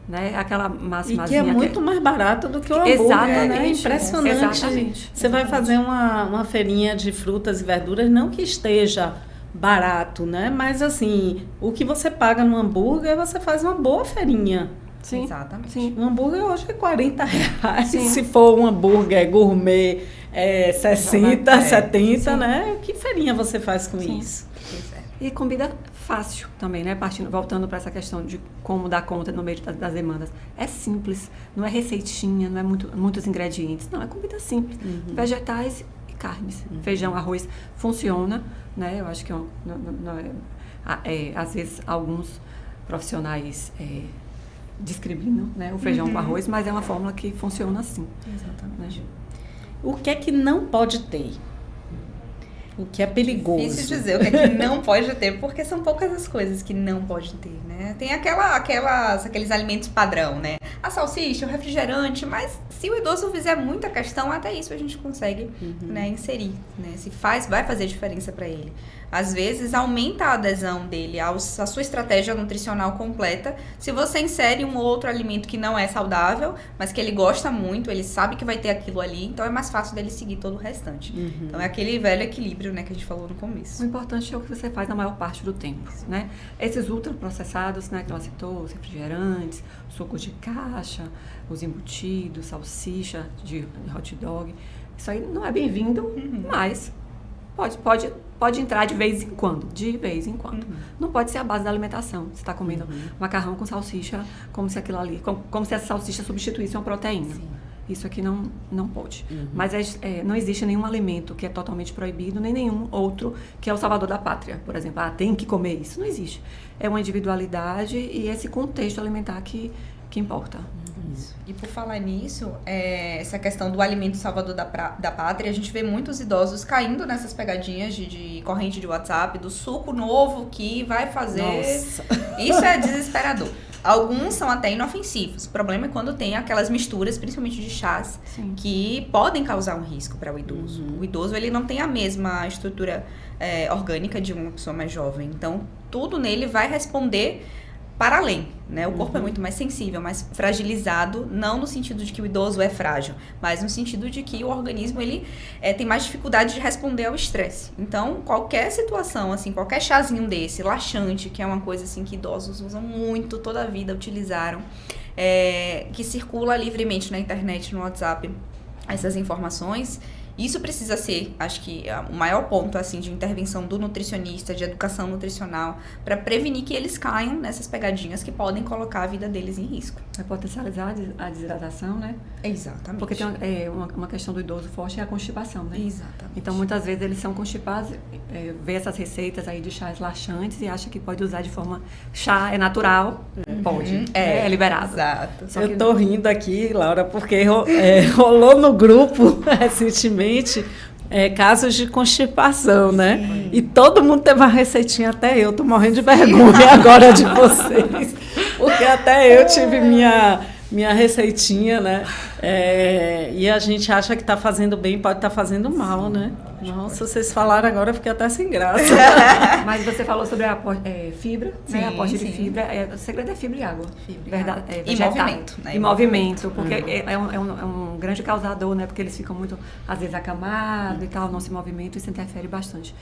Né? Aquela máxima. E que é muito mais barato do que o hambúrguer, exatamente, né? Impressionante. Exatamente. Você vai fazer uma feirinha de frutas e verduras, não que esteja barato, né? Mas assim, o que você paga no hambúrguer, você faz uma boa feirinha. Sim, exatamente. Sim. Um hambúrguer hoje é R$40. Sim. Se for um hambúrguer gourmet, 60, 70, né? Que feirinha você faz com isso? Pois é. E comida fácil também, né? Voltando para essa questão de como dar conta no meio das demandas. É simples, não é receitinha, não é muitos ingredientes. Não, é comida simples. Vegetais e carnes. Feijão, arroz, funciona, né? Eu acho que às vezes alguns profissionais discriminam, né? O feijão com arroz, mas é uma fórmula que funciona assim. Exatamente. Né? O que é que não pode ter? O que é perigoso? Difícil dizer o que é que não pode ter, porque são poucas as coisas que não pode ter, né? Tem aqueles alimentos padrão, né? A salsicha, o refrigerante, mas se o idoso fizer muita questão, até isso a gente consegue né, inserir, né? Vai fazer diferença para ele. Às vezes aumenta a adesão dele à sua estratégia nutricional completa. Se você insere um outro alimento que não é saudável, mas que ele gosta muito, ele sabe que vai ter aquilo ali, então é mais fácil dele seguir todo o restante. Então é aquele velho equilíbrio, né, que a gente falou no começo. O importante é o que você faz na maior parte do tempo, né? Esses ultraprocessados, né, que ela citou, os refrigerantes, sucos de caixa, os embutidos, salsicha de hot dog, isso aí não é bem-vindo, mas pode entrar de vez em quando. Não pode ser a base da alimentação. Você está comendo macarrão com salsicha, como se essa salsicha substituísse uma proteína. Sim. Isso aqui não pode. Mas não existe nenhum alimento que é totalmente proibido, nem nenhum outro que é o salvador da pátria. Por exemplo, tem que comer isso. Não existe. É uma individualidade e esse contexto alimentar que importa. Isso. E por falar nisso, essa questão do alimento salvador da pátria, a gente vê muitos idosos caindo nessas pegadinhas de corrente de WhatsApp, do suco novo que vai fazer... Nossa. Isso é desesperador. Alguns são até inofensivos. O problema é quando tem aquelas misturas, principalmente de chás, Sim. que podem causar um risco para o idoso. O idoso, ele não tem a mesma estrutura orgânica de uma pessoa mais jovem. Então, tudo nele vai responder para além, né? O corpo é muito mais sensível, mais fragilizado, não no sentido de que o idoso é frágil, mas no sentido de que o organismo, ele tem mais dificuldade de responder ao estresse. Então, qualquer situação, assim, qualquer chazinho desse, laxante, que é uma coisa, assim, que idosos usam muito, toda a vida utilizaram, que circula livremente na internet, no WhatsApp, essas informações. Isso precisa ser, acho que, o maior ponto, assim, de intervenção do nutricionista, de educação nutricional, para prevenir que eles caiam nessas pegadinhas que podem colocar a vida deles em risco. É potencializar a desidratação, né? Exatamente. Porque tem uma questão do idoso forte é a constipação, né? Exatamente. Então, muitas vezes eles são constipados, vê essas receitas aí de chás laxantes e acha que pode usar de forma... Chá é natural, pode, é liberado. Exato. Eu tô rindo aqui, Laura, porque rolou no grupo recentemente casos de constipação, né? Sim. E todo mundo teve uma receitinha, até eu tô morrendo de vergonha agora de vocês, porque até eu tive minha receitinha, né? E a gente acha que está fazendo bem, pode estar fazendo mal, né? Nossa, vocês falaram agora, eu fiquei até sem graça. Mas você falou sobre a fibra, Sim, né? Aporte de sim. fibra. O segredo é fibra e água. Fibra e Verdade, água. E vegetal. movimento, né? E movimento, porque é um grande causador, né? Porque eles ficam muito, às vezes, acamados e tal, não se movimentam, isso interfere bastante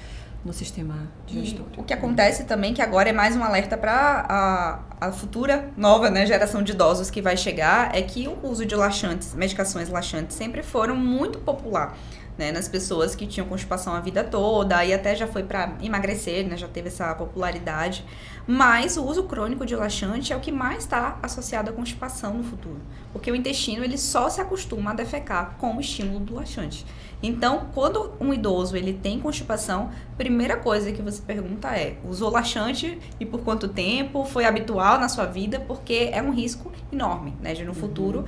no sistema digestório. O que acontece também, que agora é mais um alerta para a futura nova, né, geração de idosos que vai chegar, é que o uso de laxantes, medicações laxantes, sempre foram muito popular, né, nas pessoas que tinham constipação a vida toda, e até já foi para emagrecer, né, já teve essa popularidade. Mas o uso crônico de laxante é o que mais está associado à constipação no futuro, porque o intestino, ele só se acostuma a defecar com o estímulo do laxante. Então, quando um idoso ele tem constipação, primeira coisa que você pergunta é: usou laxante e por quanto tempo? Foi habitual na sua vida? Porque é um risco enorme, né, de no futuro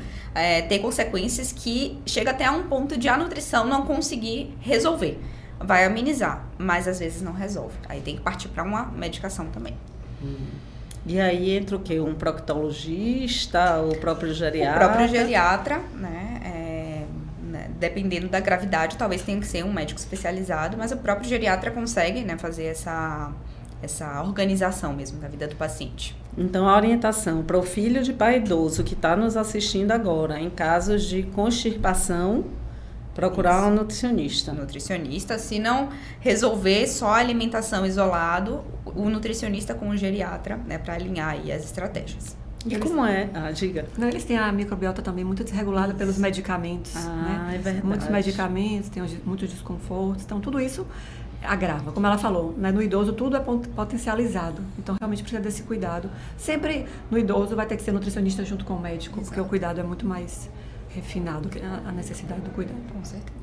ter consequências que chega até a um ponto de a nutrição não conseguir resolver. Vai amenizar, mas às vezes não resolve. Aí tem que partir para uma medicação também. E aí entra o quê? Um proctologista, o próprio geriatra? O próprio geriatra, né? Dependendo da gravidade, talvez tenha que ser um médico especializado, mas o próprio geriatra consegue, né, fazer essa organização mesmo da vida do paciente. Então, a orientação para o filho de pai idoso que está nos assistindo agora, em casos de constipação, procurar um nutricionista. Nutricionista, se não resolver só a alimentação isolado, o nutricionista com o geriatra, né, para alinhar aí as estratégias. E como é? Diga. Não, eles têm a microbiota também muito desregulada pelos medicamentos, né? É verdade. Muitos medicamentos, tem muitos desconfortos, então tudo isso agrava. Como ela falou, né? No idoso tudo é potencializado, então realmente precisa desse cuidado. Sempre no idoso vai ter que ser nutricionista junto com o médico, Exato. Porque o cuidado é muito mais refinado que a necessidade do cuidado. Com certeza.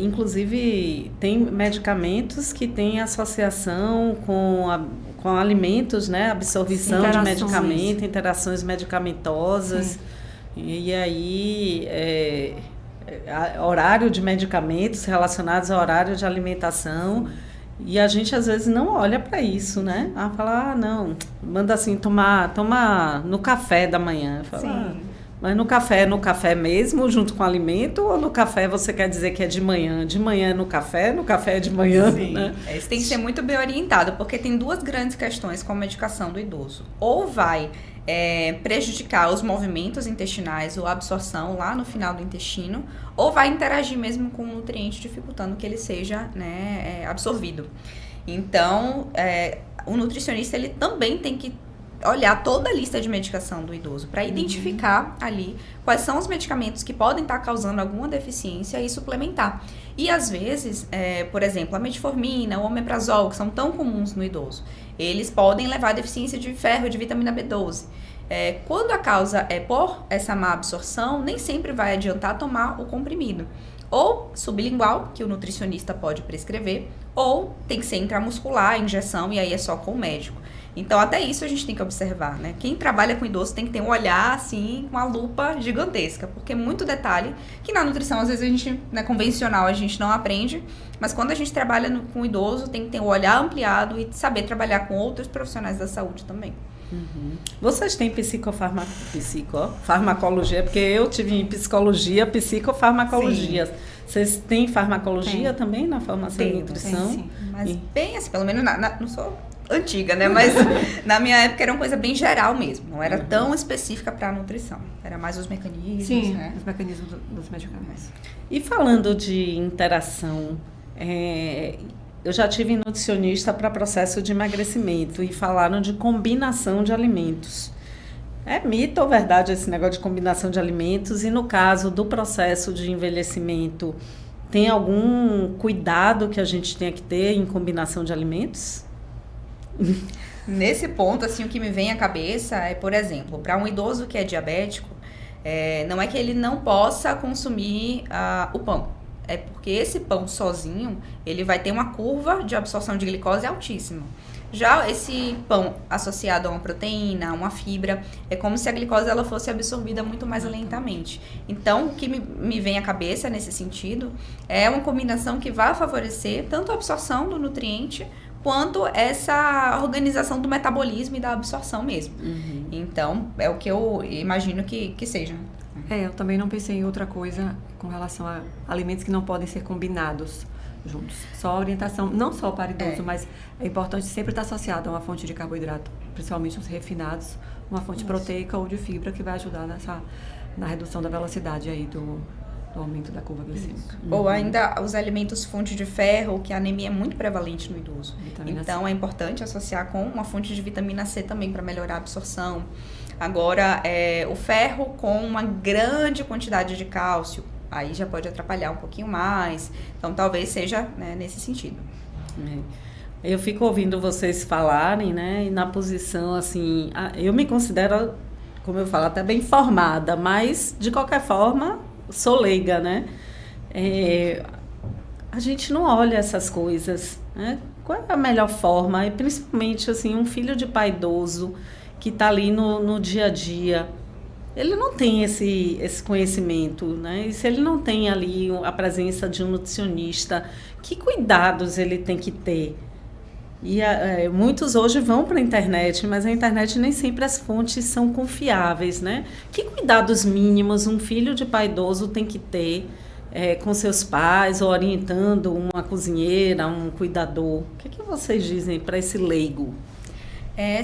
Inclusive, tem medicamentos que têm associação com alimentos, né? Absorção de medicamento, interações medicamentosas. Sim. E aí, horário de medicamentos relacionados ao horário de alimentação. E a gente, às vezes, não olha para isso, né? Fala, não, manda assim, toma no café da manhã. Fala, sim. Mas no café mesmo, junto com o alimento, ou no café você quer dizer que é de manhã? De manhã é no café é de manhã, Sim. Né? Isso tem que ser muito bem orientado, porque tem duas grandes questões com a medicação do idoso. Ou vai prejudicar os movimentos intestinais ou a absorção lá no final do intestino, ou vai interagir mesmo com o nutriente, dificultando que ele seja, né, absorvido. Então, o nutricionista ele também tem que olhar toda a lista de medicação do idoso para identificar ali quais são os medicamentos que podem estar causando alguma deficiência e suplementar. E às vezes, por exemplo, a metformina, o omeprazol, que são tão comuns no idoso, eles podem levar a deficiência de ferro e de vitamina B12. Quando a causa é por essa má absorção, nem sempre vai adiantar tomar o comprimido. Ou sublingual, que o nutricionista pode prescrever, ou tem que ser intramuscular, injeção, e aí é só com o médico. Então, até isso a gente tem que observar, né? Quem trabalha com idoso tem que ter um olhar, assim, com uma lupa gigantesca, porque é muito detalhe que na nutrição, às vezes, a gente, né, convencional, a gente não aprende, mas quando a gente trabalha com idoso, tem que ter um olhar ampliado e saber trabalhar com outros profissionais da saúde também. Vocês têm farmacologia, porque eu tive em psicologia, psicofarmacologia. Sim. Vocês têm farmacologia também na formação de nutrição? Sim. Mas bem assim, pelo menos não sou antiga, né? Mas na minha época era uma coisa bem geral mesmo. Não era tão específica para a nutrição. Era mais os mecanismos, sim, né? Os mecanismos dos medicamentos. E falando de interação, eu já tive nutricionista para processo de emagrecimento e falaram de combinação de alimentos. É mito ou verdade esse negócio de combinação de alimentos? E no caso do processo de envelhecimento, tem algum cuidado que a gente tenha que ter em combinação de alimentos? Nesse ponto, assim, o que me vem à cabeça é, por exemplo, para um idoso que é diabético, não é que ele não possa consumir o pão. É porque esse pão sozinho, ele vai ter uma curva de absorção de glicose altíssima. Já esse pão associado a uma proteína, a uma fibra, é como se a glicose ela fosse absorvida muito mais lentamente. Então, o que me vem à cabeça nesse sentido é uma combinação que vai favorecer tanto a absorção do nutriente quanto essa organização do metabolismo e da absorção mesmo. Então, é o que eu imagino que seja. Eu também não pensei em outra coisa com relação a alimentos que não podem ser combinados juntos. Só a orientação, não só para idoso, mas é importante sempre estar associado a uma fonte de carboidrato, principalmente os refinados, uma fonte proteica ou de fibra que vai ajudar na redução da velocidade aí do aumento da curva glicêmica. Ou ainda os alimentos fonte de ferro, que a anemia é muito prevalente no idoso. Então é importante associar com uma fonte de vitamina C também para melhorar a absorção. Agora, o ferro com uma grande quantidade de cálcio, aí já pode atrapalhar um pouquinho mais. Então talvez seja, né, nesse sentido. Eu fico ouvindo vocês falarem, né, e na posição assim, eu me considero, como eu falo, até bem informada, mas de qualquer forma sou leiga, né? A gente não olha essas coisas, né? Qual é a melhor forma? E principalmente assim, um filho de pai idoso que está ali no dia a dia, ele não tem esse conhecimento, né? E se ele não tem ali a presença de um nutricionista, que cuidados ele tem que ter? E muitos hoje vão para a internet, mas a internet nem sempre as fontes são confiáveis, né? Que cuidados mínimos um filho de pai idoso tem que ter com seus pais, orientando uma cozinheira, um cuidador? O que vocês dizem para esse leigo?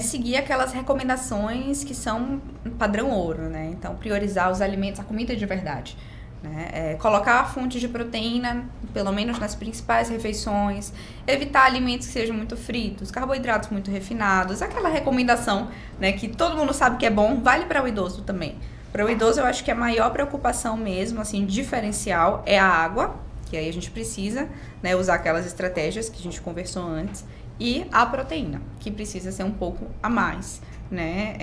Seguir aquelas recomendações que são padrão ouro, né? Então, priorizar os alimentos, a comida de verdade. Né? Colocar a fonte de proteína, pelo menos nas principais refeições, evitar alimentos que sejam muito fritos, carboidratos muito refinados, aquela recomendação, né, que todo mundo sabe que é bom, vale para o idoso também. Para o idoso eu acho que a maior preocupação mesmo, assim, diferencial é a água, que aí a gente precisa, né, usar aquelas estratégias que a gente conversou antes, e a proteína, que precisa ser um pouco a mais, né?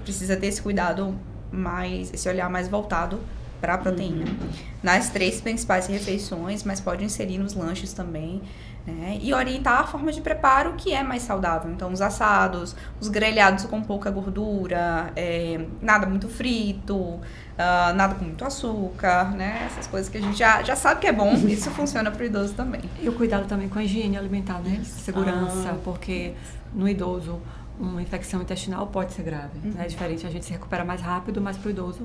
Precisa ter esse cuidado mais, esse olhar mais voltado para a proteína. Nas 3 principais refeições, mas pode inserir nos lanches também, né? E orientar a forma de preparo que é mais saudável. Então, os assados, os grelhados com pouca gordura, nada muito frito, nada com muito açúcar, né? Essas coisas que a gente já sabe que é bom, isso funciona para o idoso também. E o cuidado também com a higiene alimentar, né? Segurança, porque no idoso uma infecção intestinal pode ser grave, né? É diferente, a gente se recupera mais rápido, mas para o idoso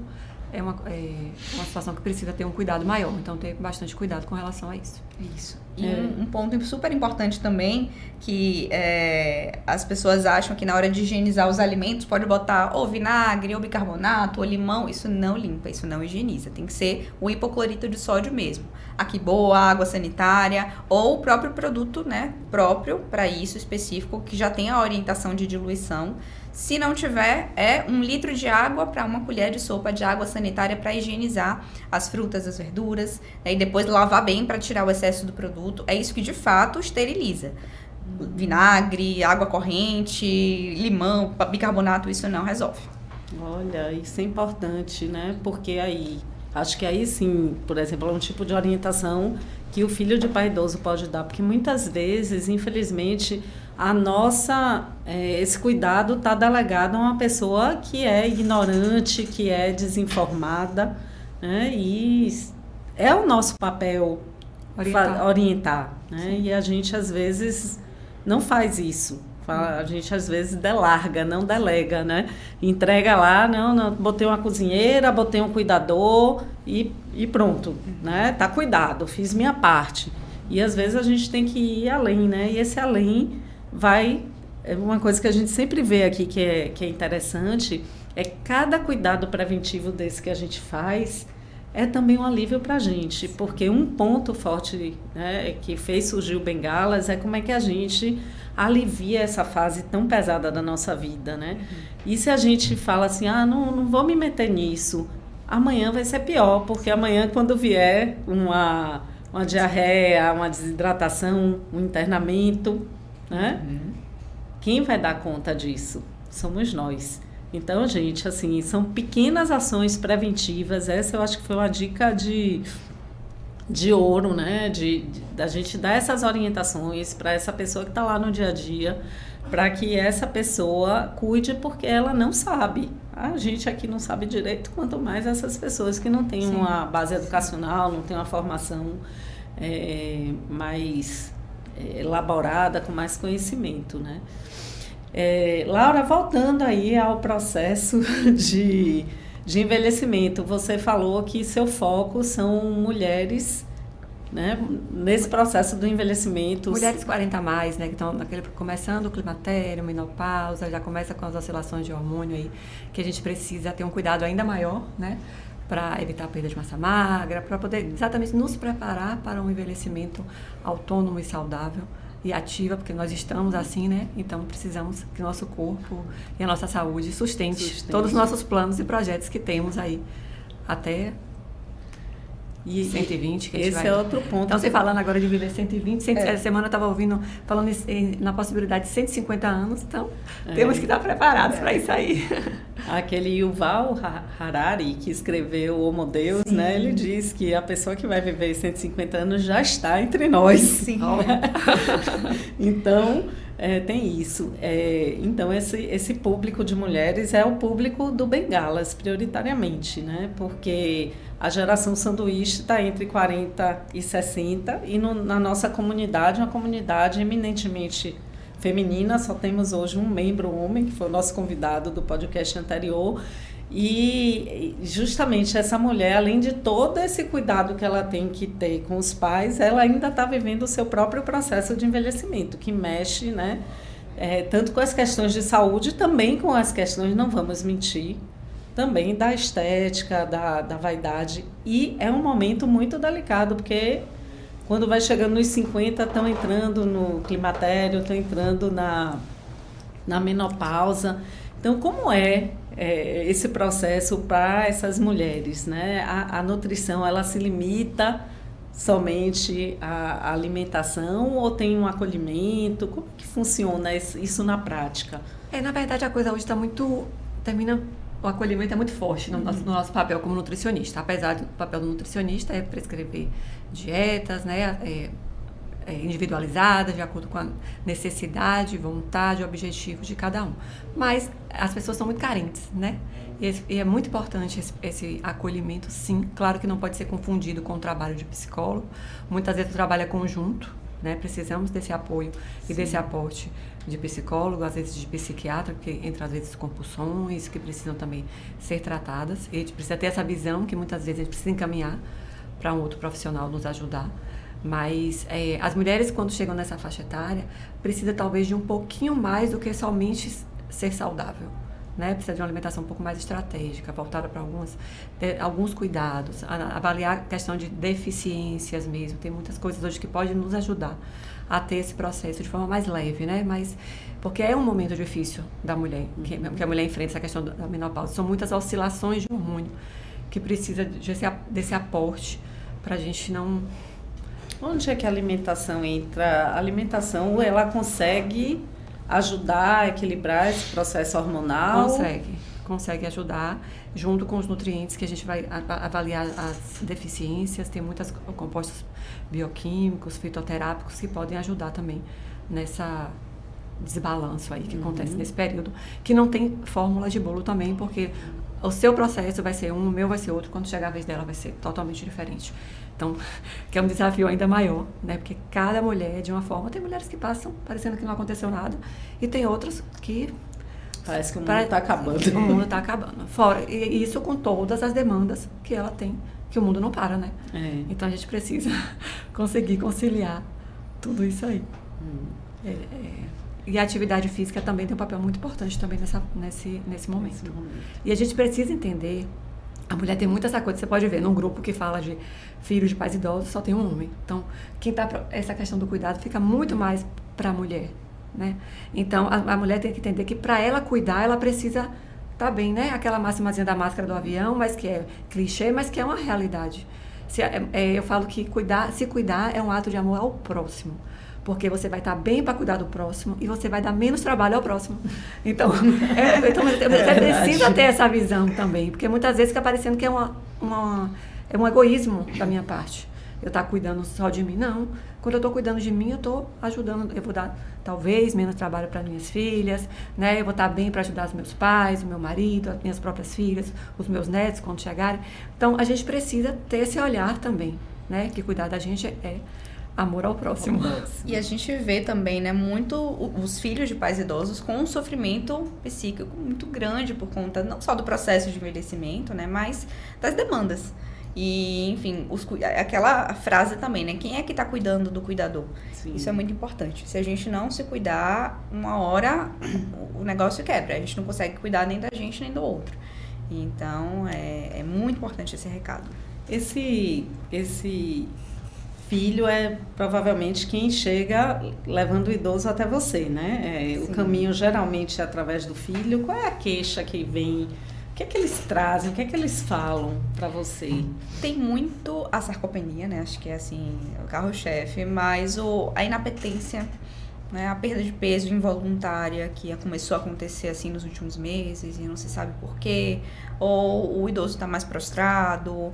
é uma situação que precisa ter um cuidado maior. Então, ter bastante cuidado com relação a isso. Isso. E um ponto super importante também, que as pessoas acham que na hora de higienizar os alimentos, pode botar ou vinagre, ou bicarbonato, ou limão. Isso não limpa, isso não higieniza. Tem que ser o hipoclorito de sódio mesmo. Aqui boa, água sanitária, ou o próprio produto, né, próprio para isso específico, que já tem a orientação de diluição. Se não tiver, 1 litro de água para 1 colher de sopa de água sanitária para higienizar as frutas, as verduras, né, e depois lavar bem para tirar o excesso do produto. É isso que de fato esteriliza. Vinagre, água corrente, limão, bicarbonato, isso não resolve. Olha, isso é importante, né? Porque acho que aí sim, por exemplo, é um tipo de orientação que o filho de pai idoso pode dar, porque muitas vezes, infelizmente, esse cuidado está delegado a uma pessoa que é ignorante, que é desinformada, né? E é o nosso papel orientar, né? E a gente às vezes não faz isso, A gente às vezes delarga, não delega, né? Entrega lá, não, botei uma cozinheira, botei um cuidador e pronto, né? Tá cuidado, fiz minha parte. E às vezes a gente tem que ir além, né? E esse além é uma coisa que a gente sempre vê aqui que é interessante, é cada cuidado preventivo desse que a gente faz é também um alívio para a gente, porque um ponto forte, né, que fez surgir o Bengalas é como é que a gente alivia essa fase tão pesada da nossa vida, né? E se a gente fala assim, não vou me meter nisso, amanhã vai ser pior, porque amanhã quando vier uma diarreia, uma desidratação, um internamento, né? Quem vai dar conta disso? Somos nós. Então, gente, assim, são pequenas ações preventivas. Essa eu acho que foi uma dica de ouro, né? Da gente dar essas orientações para essa pessoa que está lá no dia a dia, para que essa pessoa cuide, porque ela não sabe. A gente aqui não sabe direito, quanto mais essas pessoas que não têm uma base educacional, não têm uma formação mais elaborada, com mais conhecimento, né? Laura, voltando aí ao processo de envelhecimento, você falou que seu foco são mulheres, né, nesse processo do envelhecimento. Mulheres 40 a mais, né, que estão começando o climatério, menopausa, já começa com as oscilações de hormônio aí, que a gente precisa ter um cuidado ainda maior, né, para evitar a perda de massa magra, para poder exatamente nos preparar para um envelhecimento autônomo e saudável e ativa, porque nós estamos assim, né? Então precisamos que o nosso corpo e a nossa saúde sustente todos os nossos planos e projetos que temos aí até 120 que a gente esse vai. É outro ponto. Então, você falando agora de viver 120, essa semana eu estava ouvindo, falando na possibilidade de 150 anos, então temos que estar preparados para isso aí. Aquele Yuval Harari, que escreveu Homo Deus, né? Ele diz que a pessoa que vai viver 150 anos já está entre nós. Sim. Então, tem isso. Então, esse público de mulheres é o público do Bengalas, prioritariamente, né? Porque a geração sanduíche está entre 40 e 60 e na nossa comunidade, uma comunidade eminentemente feminina, só temos hoje um membro homem, que foi o nosso convidado do podcast anterior, e justamente essa mulher, além de todo esse cuidado que ela tem que ter com os pais, ela ainda está vivendo o seu próprio processo de envelhecimento, que mexe, né, tanto com as questões de saúde, também com as questões, não vamos mentir, também da estética, da vaidade, e é um momento muito delicado, porque quando vai chegando nos 50, estão entrando no climatério, estão entrando na menopausa. Então, como esse processo para essas mulheres, né? A nutrição, ela se limita somente à alimentação ou tem um acolhimento? Como que funciona isso na prática? Na verdade, a coisa hoje está muito... O acolhimento é muito forte no nosso papel como nutricionista. Apesar do papel do nutricionista é prescrever dietas, né, individualizadas, de acordo com a necessidade, vontade, objetivos de cada um. Mas as pessoas são muito carentes, né? E é muito importante esse acolhimento, sim. Claro que não pode ser confundido com o trabalho de psicólogo. Muitas vezes o trabalho é conjunto, né? Precisamos desse apoio e desse aporte de psicólogo, às vezes de psiquiatra, porque entra às vezes compulsões que precisam também ser tratadas. E a gente precisa ter essa visão que muitas vezes a gente precisa encaminhar para um outro profissional nos ajudar. Mas as mulheres, quando chegam nessa faixa etária, precisam talvez de um pouquinho mais do que somente ser saudável, né? Precisa de uma alimentação um pouco mais estratégica, voltada para alguns cuidados, avaliar a questão de deficiências mesmo. Tem muitas coisas hoje que podem nos ajudar a ter esse processo de forma mais leve, né? Mas, porque é um momento difícil da mulher, que a mulher enfrenta essa questão da menopausa. São muitas oscilações de hormônio que precisa desse aporte para a gente não... Onde é que a alimentação entra? A alimentação, ela consegue ajudar a equilibrar esse processo hormonal? Consegue ajudar, junto com os nutrientes que a gente vai avaliar as deficiências. Tem muitos compostos bioquímicos, fitoterápicos que podem ajudar também nessa desbalanço aí que acontece nesse período, que não tem fórmula de bolo também, porque o seu processo vai ser um, o meu vai ser outro, quando chegar a vez dela vai ser totalmente diferente. Então, que é um desafio ainda maior, né? Porque cada mulher é de uma forma. Tem mulheres que passam parecendo que não aconteceu nada, e tem outras que... Parece que o mundo está acabando. O mundo está acabando. Fora, e isso com todas as demandas que ela tem, que o mundo não para, né? Então, a gente precisa conseguir conciliar tudo isso aí. E a atividade física também tem um papel muito importante também nesse momento. E a gente precisa entender, a mulher tem muita essa coisa, você pode ver, num grupo que fala de filhos de pais idosos, só tem um homem. Então, essa questão do cuidado fica muito mais para a mulher, né? Então, a mulher tem que entender que para ela cuidar, ela precisa estar bem, né? Aquela máximazinha da máscara do avião, mas que é clichê, mas que é uma realidade. Eu falo que se cuidar é um ato de amor ao próximo. Porque você vai estar bem para cuidar do próximo e você vai dar menos trabalho ao próximo. Então, você precisa ter essa visão também. Porque muitas vezes fica parecendo que é um egoísmo da minha parte. Eu estar cuidando só de mim. Não. Quando eu estou cuidando de mim, eu estou ajudando. Eu vou dar, talvez, menos trabalho para minhas filhas, né? Eu vou estar bem para ajudar os meus pais, o meu marido, as minhas próprias filhas, os meus netos, quando chegarem. Então, a gente precisa ter esse olhar também, né? Que cuidar da gente é amor ao próximo. E a gente vê também, né, muito os filhos de pais idosos com um sofrimento psíquico muito grande por conta não só do processo de envelhecimento, né, mas das demandas. E, enfim, aquela frase também, né, quem é que está cuidando do cuidador? Sim. Isso é muito importante. Se a gente não se cuidar, uma hora o negócio quebra. A gente não consegue cuidar nem da gente nem do outro. Então, é muito importante esse recado. Esse filho é provavelmente quem chega levando o idoso até você, né? O caminho geralmente é através do filho. Qual é a queixa que vem? O que é que eles trazem? O que é que eles falam para você? Tem muito a sarcopenia, né? Acho que é assim, o carro-chefe, mas a inapetência, né? A perda de peso involuntária que começou a acontecer assim nos últimos meses e não se sabe por quê, ou o idoso está mais prostrado,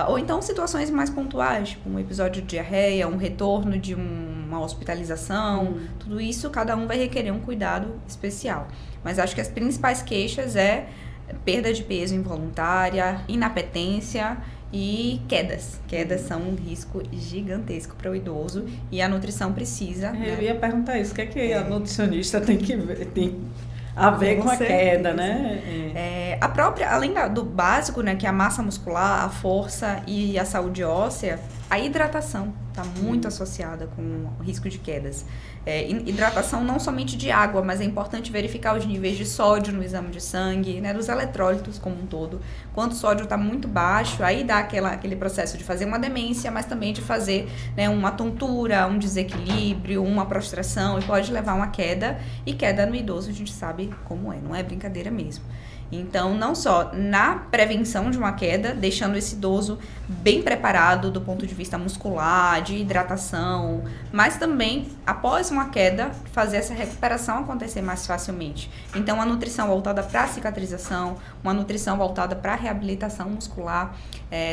ou então situações mais pontuais, tipo um episódio de diarreia, um retorno de uma hospitalização, tudo isso cada um vai requerer um cuidado especial. Mas acho que as principais queixas é perda de peso involuntária, inapetência e quedas. Quedas são um risco gigantesco para o idoso e a nutrição precisa. Eu ia perguntar isso, o que é que a nutricionista tem que ver, tem a ver com a queda, né? A própria, além do básico, né, que é a massa muscular, a força e a saúde óssea, a hidratação está muito associada com o risco de quedas. Hidratação não somente de água, mas é importante verificar os níveis de sódio no exame de sangue, né, dos eletrólitos como um todo. Quando o sódio está muito baixo, aí dá aquele processo de fazer uma demência, mas também de fazer, né, uma tontura, um desequilíbrio, uma prostração, e pode levar a uma queda. E queda no idoso a gente sabe como não é brincadeira mesmo. Então, não só na prevenção de uma queda, deixando esse idoso bem preparado do ponto de vista muscular, de hidratação, mas também, após uma queda, fazer essa recuperação acontecer mais facilmente. Então, a nutrição voltada para a cicatrização, uma nutrição voltada para a reabilitação muscular,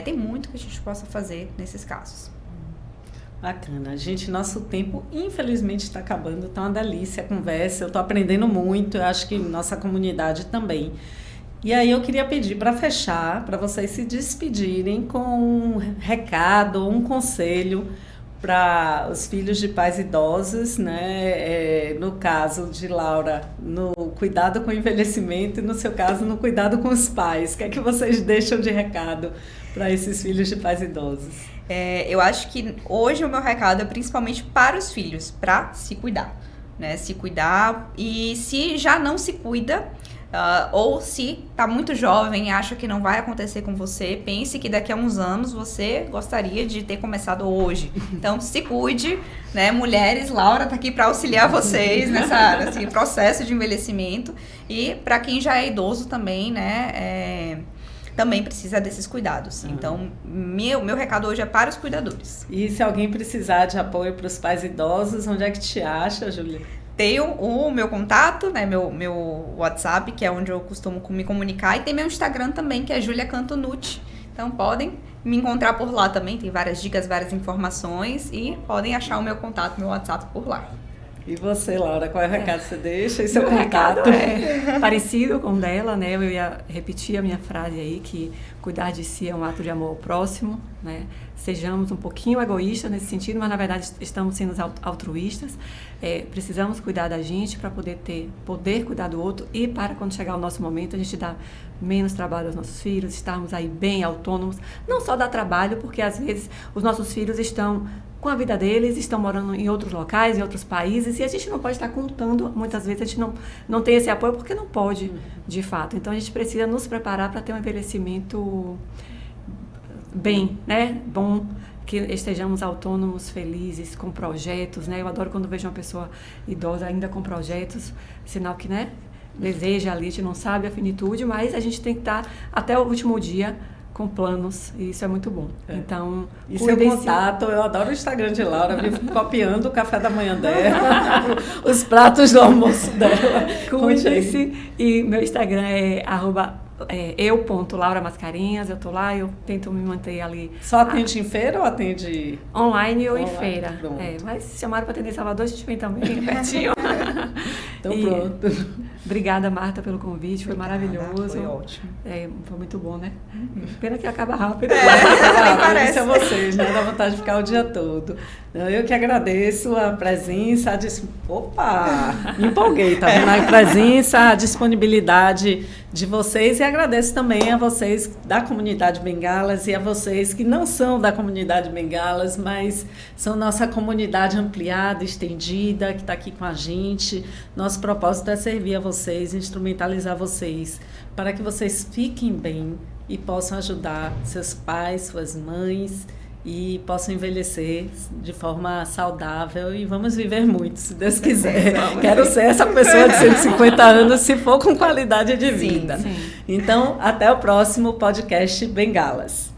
tem muito que a gente possa fazer nesses casos. Bacana. Gente, nosso tempo, infelizmente, está acabando. Tá uma delícia a conversa. Eu estou aprendendo muito. Eu acho que nossa comunidade também. E aí eu queria pedir para fechar, para vocês se despedirem com um recado, um conselho para os filhos de pais idosos, né? No caso de Laura, no cuidado com o envelhecimento e no seu caso, no cuidado com os pais. O que é que vocês deixam de recado para esses filhos de pais idosos? Eu acho que hoje o meu recado é principalmente para os filhos, para se cuidar, né? Se cuidar, e se já não se cuida, ou se está muito jovem e acha que não vai acontecer com você, pense que daqui a uns anos você gostaria de ter começado hoje. Então, se cuide, né? Mulheres, Laura está aqui para auxiliar vocês nesse processo de envelhecimento. E para quem já é idoso também, né? Também precisa desses cuidados. Então, meu recado hoje é para os cuidadores. E se alguém precisar de apoio para os pais idosos, onde é que te acha, Júlia? Tenho o meu contato, né, meu WhatsApp, que é onde eu costumo me comunicar, e tem meu Instagram também, que é Julia Canto Nutti. Então podem me encontrar por lá também, tem várias dicas, várias informações, e podem achar o meu contato, meu WhatsApp por lá. E você, Laura, qual é o recado que você deixa? E seu Meu contato? recado é parecido com o dela, né? Eu ia repetir a minha frase aí, que cuidar de si é um ato de amor ao próximo, né? Sejamos um pouquinho egoístas nesse sentido, mas na verdade estamos sendo altruístas. Precisamos cuidar da gente para poder cuidar do outro e para quando chegar o nosso momento a gente dar menos trabalho aos nossos filhos, estarmos aí bem autônomos, não só dar trabalho, porque às vezes os nossos filhos estão com a vida deles, estão morando em outros locais, em outros países, e a gente não pode estar contando, muitas vezes a gente não tem esse apoio porque não pode, de fato. Então a gente precisa nos preparar para ter um envelhecimento bem, né? Bom, que estejamos autônomos, felizes, com projetos, né? Eu adoro quando vejo uma pessoa idosa ainda com projetos, sinal que, né? Deseja ali, a gente não sabe a finitude, mas a gente tem que estar até o último dia com planos, e isso é muito bom. Então, e seu contato, eu adoro o Instagram de Laura, vivo copiando o café da manhã dela, os pratos do almoço dela. Cuide-se. E meu Instagram é eu.lauramascarenhas, eu tô lá, eu tento me manter ali. Só atende em feira ou atende? Online ou em feira. Mas se chamaram para atender em Salvador, a gente vem também, pertinho. Então pronto. Obrigada, Marta, pelo convite, foi maravilhoso. Foi ótimo. Foi muito bom, né? Pena que acaba rápido. Parece a vocês, né? Dá vontade de ficar o dia todo. Eu que agradeço a presença, Opa! Me empolguei, tá vendo? A presença, a disponibilidade de vocês, e agradeço também a vocês da comunidade Bengalas e a vocês que não são da comunidade Bengalas, mas são nossa comunidade ampliada, estendida, que está aqui com a gente. Nosso propósito é servir a vocês, instrumentalizar vocês, para que vocês fiquem bem e possam ajudar seus pais, suas mães, e possam envelhecer de forma saudável, e vamos viver muito, se Deus quiser. Quero ser essa pessoa de 150 anos, se for com qualidade de vida. Sim. Então, até o próximo podcast Bengalas.